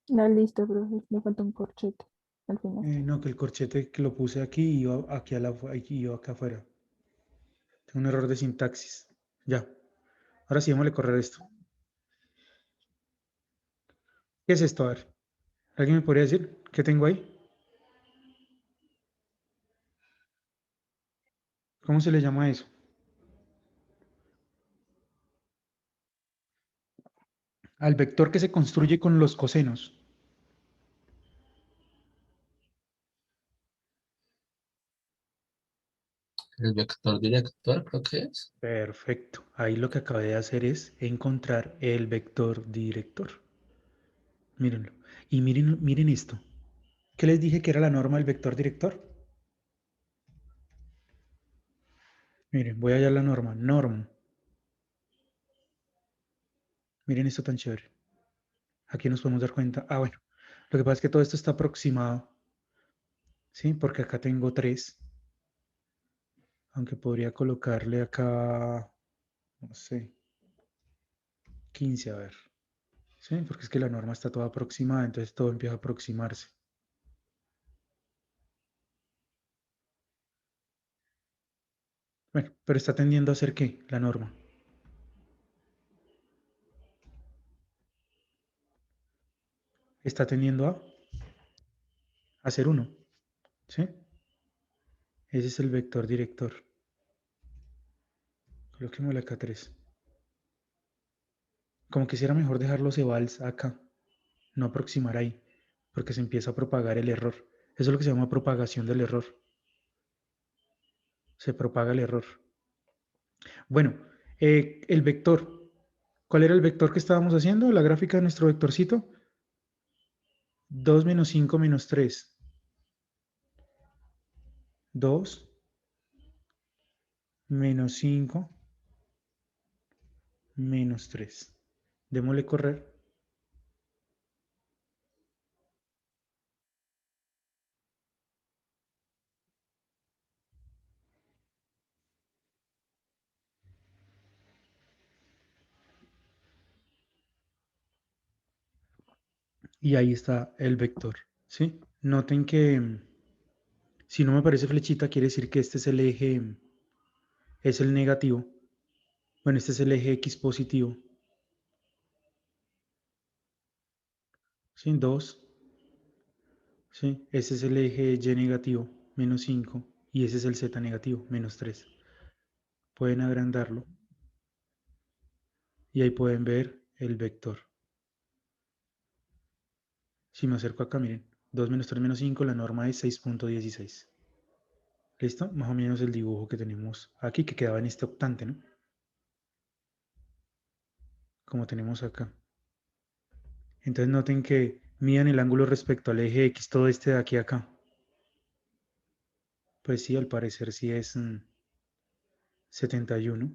La lista, profe, me falta un corchete. al final. No, que el corchete que lo puse aquí iba aquí, aquí iba acá afuera. Tengo un error de sintaxis. Ya. Ahora sí, vamos a correr esto. ¿Qué es esto? A ver. ¿Alguien me podría decir qué tengo ahí? ¿Cómo se le llama eso? Al vector que se construye con los cosenos. El vector director, creo que es. Perfecto. Ahí lo que acabé de hacer es encontrar el vector director. Mírenlo. Y miren esto. ¿Qué les dije que era la norma del vector director? Miren, voy allá a la norma. Norm. Miren esto tan chévere. Aquí nos podemos dar cuenta. Ah, bueno. Lo que pasa es que todo esto está aproximado. ¿Sí? Porque acá tengo 3. Aunque podría colocarle acá, no sé, 15, a ver. ¿Sí? Porque es que la norma está toda aproximada, entonces todo empieza a aproximarse. Bueno, pero está tendiendo a ser ¿qué? La norma. Está tendiendo a ser 1. ¿Sí? Ese es el vector director. Coloquémosle acá 3. Como quisiera mejor dejar los evals acá, no aproximar ahí, porque se empieza a propagar el error. Eso es lo que se llama propagación del error. Se propaga el error. Bueno, el vector. ¿Cuál era el vector que estábamos haciendo? La gráfica de nuestro vectorcito. 2 menos 5 menos 3. 2 menos 5 menos 3. Démosle correr. Y ahí está el vector. ¿Sí? Noten que si no me aparece flechita, quiere decir que este es el eje, es el negativo. Bueno, este es el eje X positivo. ¿Sí? 2. ¿Sí? Ese es el eje Y negativo, menos 5. Y ese es el Z negativo, menos 3. Pueden agrandarlo. Y ahí pueden ver el vector. Si me acerco acá, miren. 2 menos 3 menos 5, la norma es 6.16. ¿Listo? Más o menos el dibujo que tenemos aquí, que quedaba en este octante, ¿no? Como tenemos acá. Entonces noten que midan el ángulo respecto al eje X, todo este de aquí a acá. Pues sí, al parecer sí es 71,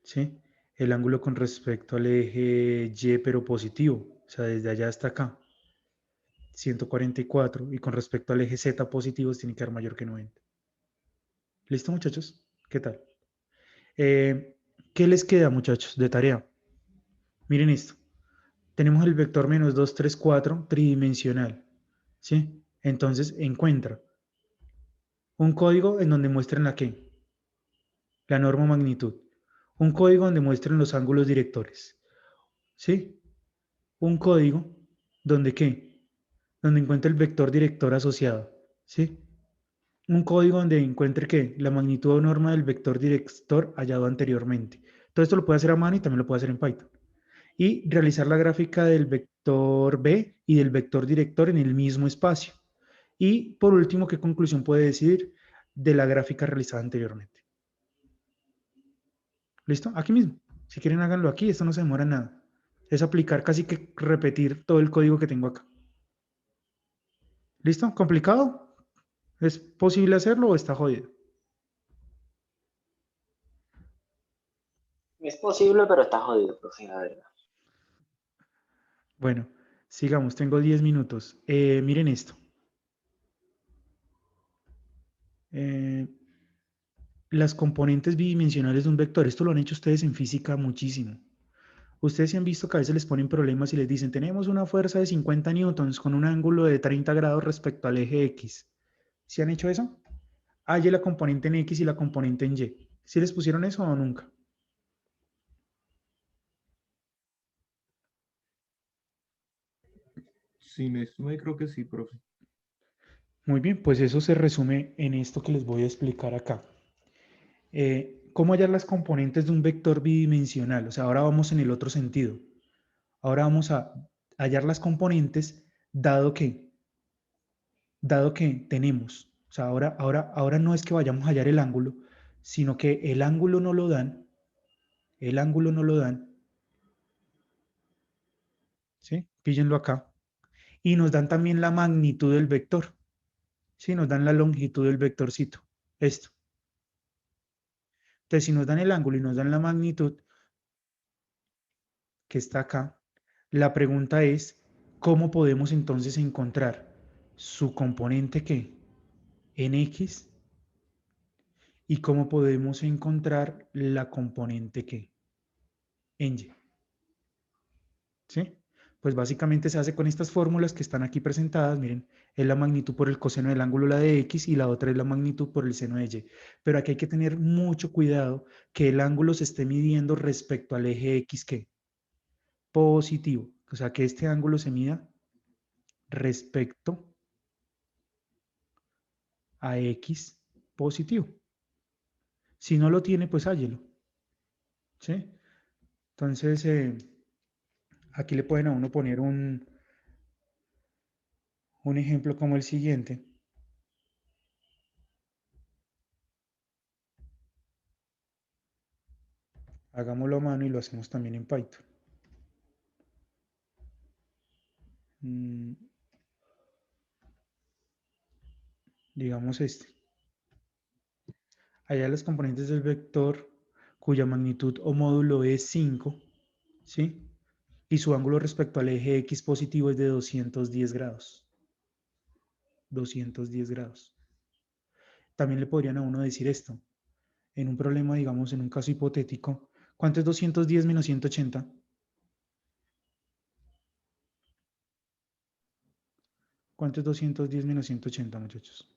¿sí? El ángulo con respecto al eje Y, pero positivo, o sea, desde allá hasta acá, 144, y con respecto al eje Z positivo tiene que ser mayor que 90. ¿Listo, muchachos? ¿Qué tal? ¿Qué les queda, muchachos, de tarea? Miren esto. Tenemos el vector menos 2, 3, 4 tridimensional, ¿sí? Entonces, encuentra un código en donde muestren la ¿qué? La norma magnitud. Un código donde muestren los ángulos directores, ¿sí? Un código donde ¿qué? Donde encuentre el vector director asociado, ¿sí? Un código donde encuentre ¿qué? La magnitud o norma del vector director hallado anteriormente. Todo esto lo puede hacer a mano y también lo puede hacer en Python. Y realizar la gráfica del vector B y del vector director en el mismo espacio. Y por último, ¿qué conclusión puede decir de la gráfica realizada anteriormente? ¿Listo? Aquí mismo. Si quieren, háganlo aquí. Esto no se demora nada. Es aplicar casi que repetir todo el código que tengo acá. ¿Listo? ¿Complicado? ¿Es posible hacerlo o está jodido? Es posible, pero está jodido, profe, la verdad. Bueno, sigamos. Tengo 10 minutos. Miren esto. Las componentes bidimensionales de un vector. Esto lo han hecho ustedes en física muchísimo. Ustedes sí han visto que a veces les ponen problemas y les dicen, tenemos una fuerza de 50 newtons con un ángulo de 30 grados respecto al eje X. ¿Sí han hecho eso? Halle la componente en X y la componente en Y. ¿Sí les pusieron eso o nunca? Sí, me creo que sí, profe. Muy bien, pues eso se resume en esto que les voy a explicar acá. ¿Cómo hallar las componentes de un vector bidimensional? O sea, ahora vamos en el otro sentido. Ahora vamos a hallar las componentes dado que tenemos. O sea, ahora no es que vayamos a hallar el ángulo, sino que el ángulo no lo dan, ¿sí? Píllenlo acá. Y nos dan también la magnitud del vector, ¿sí? Nos dan la longitud del vectorcito, esto. Entonces, si nos dan el ángulo y nos dan la magnitud, que está acá, la pregunta es, ¿cómo podemos entonces encontrar su componente qué? En X, y cómo podemos encontrar la componente qué? En Y. ¿Sí? Pues básicamente se hace con estas fórmulas que están aquí presentadas. Miren, es la magnitud por el coseno del ángulo, la de X, y la otra es la magnitud por el seno de Y. Pero aquí hay que tener mucho cuidado que el ángulo se esté midiendo respecto al eje X, ¿qué? Positivo. O sea, que este ángulo se mida respecto a X positivo. Si no lo tiene, pues hállelo. ¿Sí? Entonces, aquí le pueden a uno poner un ejemplo como el siguiente. Hagámoslo a mano y lo hacemos también en Python. Digamos este. Allá las componentes del vector cuya magnitud o módulo es 5, ¿sí? Y su ángulo respecto al eje X positivo es de 210 grados. 210 grados. También le podrían a uno decir esto. En un problema, digamos, en un caso hipotético, ¿cuánto es 210 menos 180? ¿Cuánto es 210 menos 180, muchachos?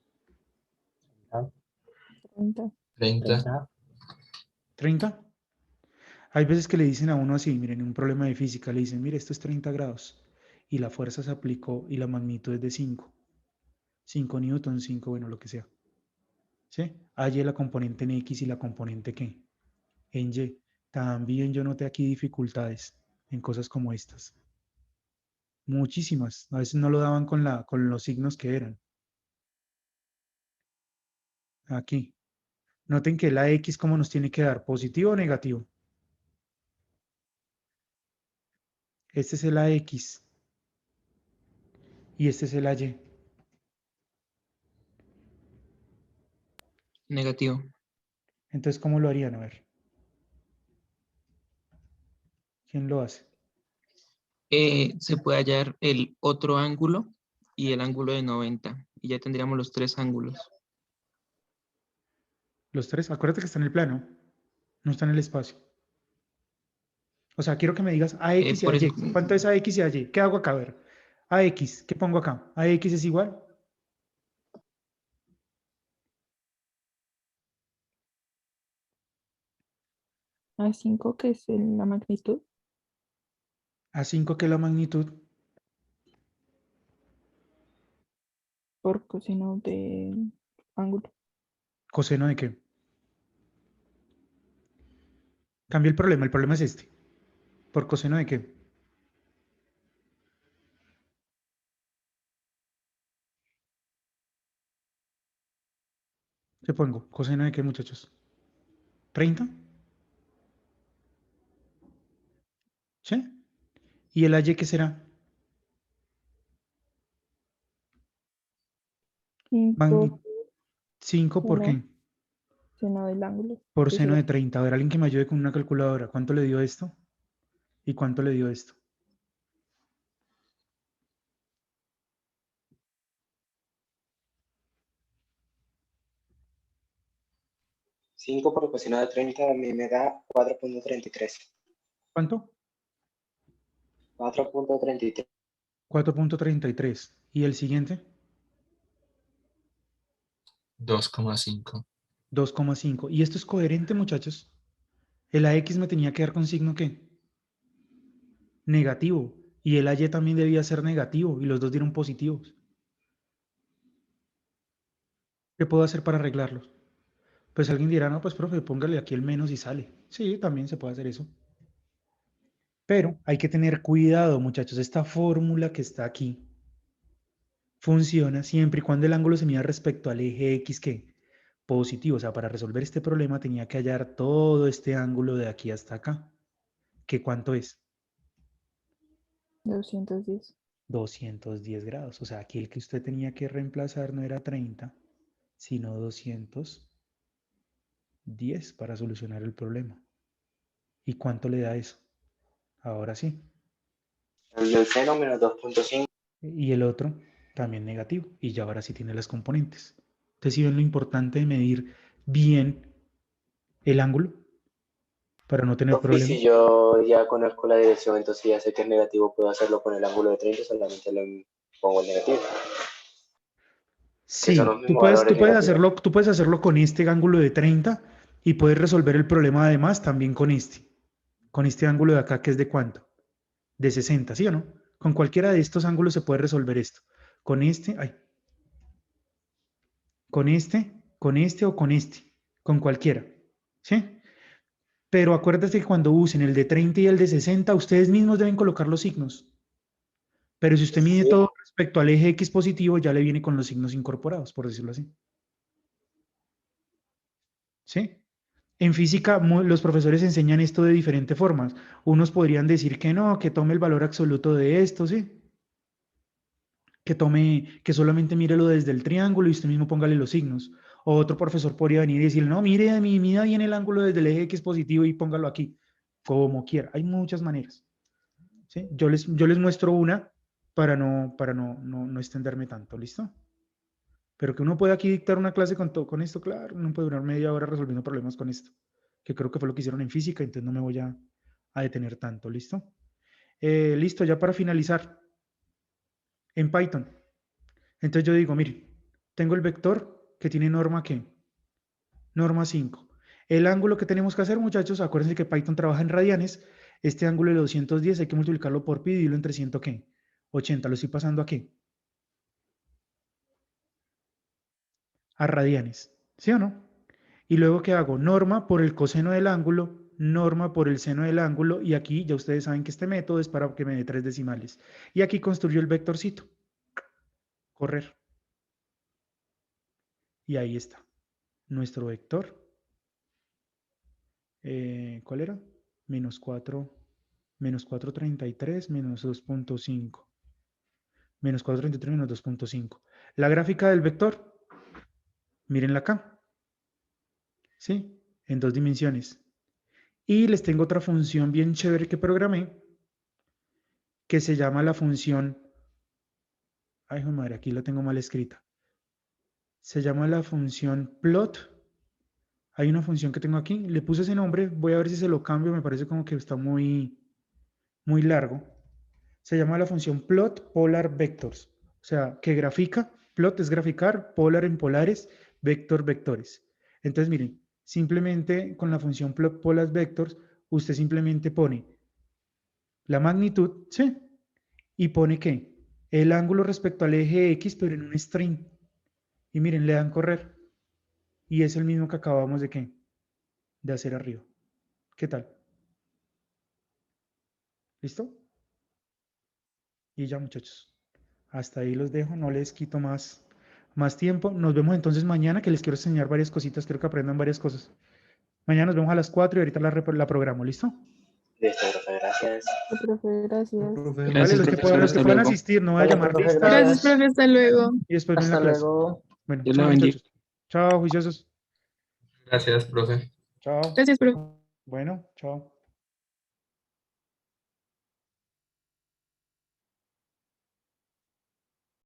30. 30. 30. Hay veces que le dicen a uno así, miren, en un problema de física, le dicen, mire, esto es 30 grados y la fuerza se aplicó y la magnitud es de 5. 5 newtons, 5, bueno, lo que sea. ¿Sí? Hay la componente en X y la componente ¿qué? En Y. También yo noté aquí dificultades en cosas como estas. Muchísimas. A veces no lo daban con los signos que eran. Aquí. Noten que la X como nos tiene que dar, positivo o negativo. Este es el AX y este es el AY. Negativo. Entonces, ¿cómo lo harían? A ver. ¿Quién lo hace? Se puede hallar el otro ángulo y el ángulo de 90. Y ya tendríamos los tres ángulos. Los tres. Acuérdate que está en el plano, no está en el espacio. O sea, quiero que me digas AX y Por eso, AY. ¿Cuánto es AX y AY? ¿Qué hago acá? A ver. AX, ¿qué pongo acá? AX es igual. A 5, que es la magnitud, A 5, que es la magnitud. por coseno del ángulo. ¿Coseno de qué? Cambia el problema es este. ¿Por coseno de qué? ¿Qué pongo? ¿Coseno de qué, muchachos? ¿30? ¿Sí? ¿Y el AY qué será? 5 5, ¿por seno, qué? seno del ángulo. Por Que seno será de 30. A ver, alguien que me ayude con una calculadora. ¿Cuánto le dio esto? ¿Y cuánto le dio esto? 5 por coseno de 30 a mí me da 4.33. ¿Cuánto? 4.33. 4.33. ¿Y el siguiente? 2,5. 2,5. ¿Y esto es coherente, muchachos? El AX me tenía que dar con signo ¿qué? Negativo. Y el AY también debía ser negativo. Y los dos dieron positivos. ¿Qué puedo hacer para arreglarlos? Pues alguien dirá, no, pues profe, póngale aquí el menos y sale. Sí, también se puede hacer eso. Pero hay que tener cuidado, muchachos. Esta fórmula que está aquí funciona siempre y cuando el ángulo se mida respecto al eje X que positivo. O sea, para resolver este problema tenía que hallar todo este ángulo de aquí hasta acá. ¿Qué cuánto es? 210. 210 grados. O sea, aquí el que usted tenía que reemplazar no era 30, sino 210 para solucionar el problema. ¿Y cuánto le da eso? Ahora sí. El del seno menos 2.5. Y el otro también negativo. Y ya ahora sí tiene las componentes. Entonces, si ven lo importante de medir bien el ángulo para no tener Profe, problemas. si yo ya conozco la dirección, entonces ya sé que es negativo, puedo hacerlo con el ángulo de 30, solamente le pongo el negativo. Que son los Sí, mismos valores negativos. tú puedes hacerlo con este ángulo de 30 y puedes resolver el problema además también con este ángulo de acá que es de cuánto, de 60, ¿sí o no? Con cualquiera de estos ángulos se puede resolver esto. Con este, ay, con este o con cualquiera, ¿sí? Pero acuérdate que cuando usen el de 30 y el de 60, ustedes mismos deben colocar los signos. Pero si usted mide Sí, todo respecto al eje X positivo, ya le viene con los signos incorporados, por decirlo así. ¿Sí? En física, los profesores enseñan esto de diferentes formas. Unos podrían decir que no, que tome el valor absoluto de esto, ¿sí? Que solamente mírelo desde el triángulo y usted mismo póngale los signos. O otro profesor podría venir y decir, no, mida bien el ángulo desde el eje X positivo y póngalo aquí, como quiera. Hay muchas maneras, ¿sí? Yo les muestro una para no extenderme tanto, ¿listo? Pero que uno pueda aquí dictar una clase con esto, claro, uno puede durar media hora resolviendo problemas con esto, que creo que fue lo que hicieron en física, entonces no me voy a detener tanto, ¿listo? Listo, ya para finalizar, en Python. Entonces yo digo, mire, tengo el vector que tiene norma ¿qué? Norma 5. El ángulo que tenemos que hacer, muchachos, acuérdense que Python trabaja en radianes. Este ángulo de 210 hay que multiplicarlo por pi y dividirlo entre 100, ¿qué? 80. ¿Lo estoy pasando a qué? A radianes. ¿Sí o no? Y luego, ¿qué hago? Norma por el coseno del ángulo, norma por el seno del ángulo, y aquí ya ustedes saben que este método es para que me dé 3 decimales. Y aquí construyo el vectorcito. Correr. Y ahí está. Nuestro vector. ¿Cuál era? Menos 433 menos 2.5. Menos 433 menos 2.5. La gráfica del vector, mírenla acá. ¿Sí? En 2 dimensiones. Y les tengo otra función bien chévere que programé, que se llama la función... Ay, joder, madre, aquí la tengo mal escrita. Se llama la función plot. Hay una función que tengo aquí. Le puse ese nombre. Voy a ver si se lo cambio. Me parece como que está muy largo. Se llama la función plot polar vectors. O sea, que grafica. Plot es graficar. Polar en polares. Vector vectores. Entonces, miren. Simplemente con la función plot polar vectors, usted simplemente pone la magnitud, ¿sí? Y pone que el ángulo respecto al eje X, pero en un string. Y miren, le dan correr. Y es el mismo que acabamos de qué? De hacer arriba. ¿Qué tal? ¿Listo? Y ya, muchachos. Hasta ahí los dejo. No les quito más tiempo. Nos vemos entonces mañana, que les quiero enseñar varias cositas. Quiero que aprendan varias cosas. Mañana nos vemos a las 4 y ahorita la programo. ¿Listo? listo, profe, gracias. Profe, gracias. Profe, Vale, Gracias, los que profesor. puedan Hasta luego. asistir, no voy a Vale, llamar profe, lista Gracias, gracias. profe. Hasta luego. y después ven la Hasta clase. luego. Bueno, Dios la chao, bendiga. muchachos. Chao, juiciosos. Gracias, profe. Chao. Gracias, profe. Bueno, chao.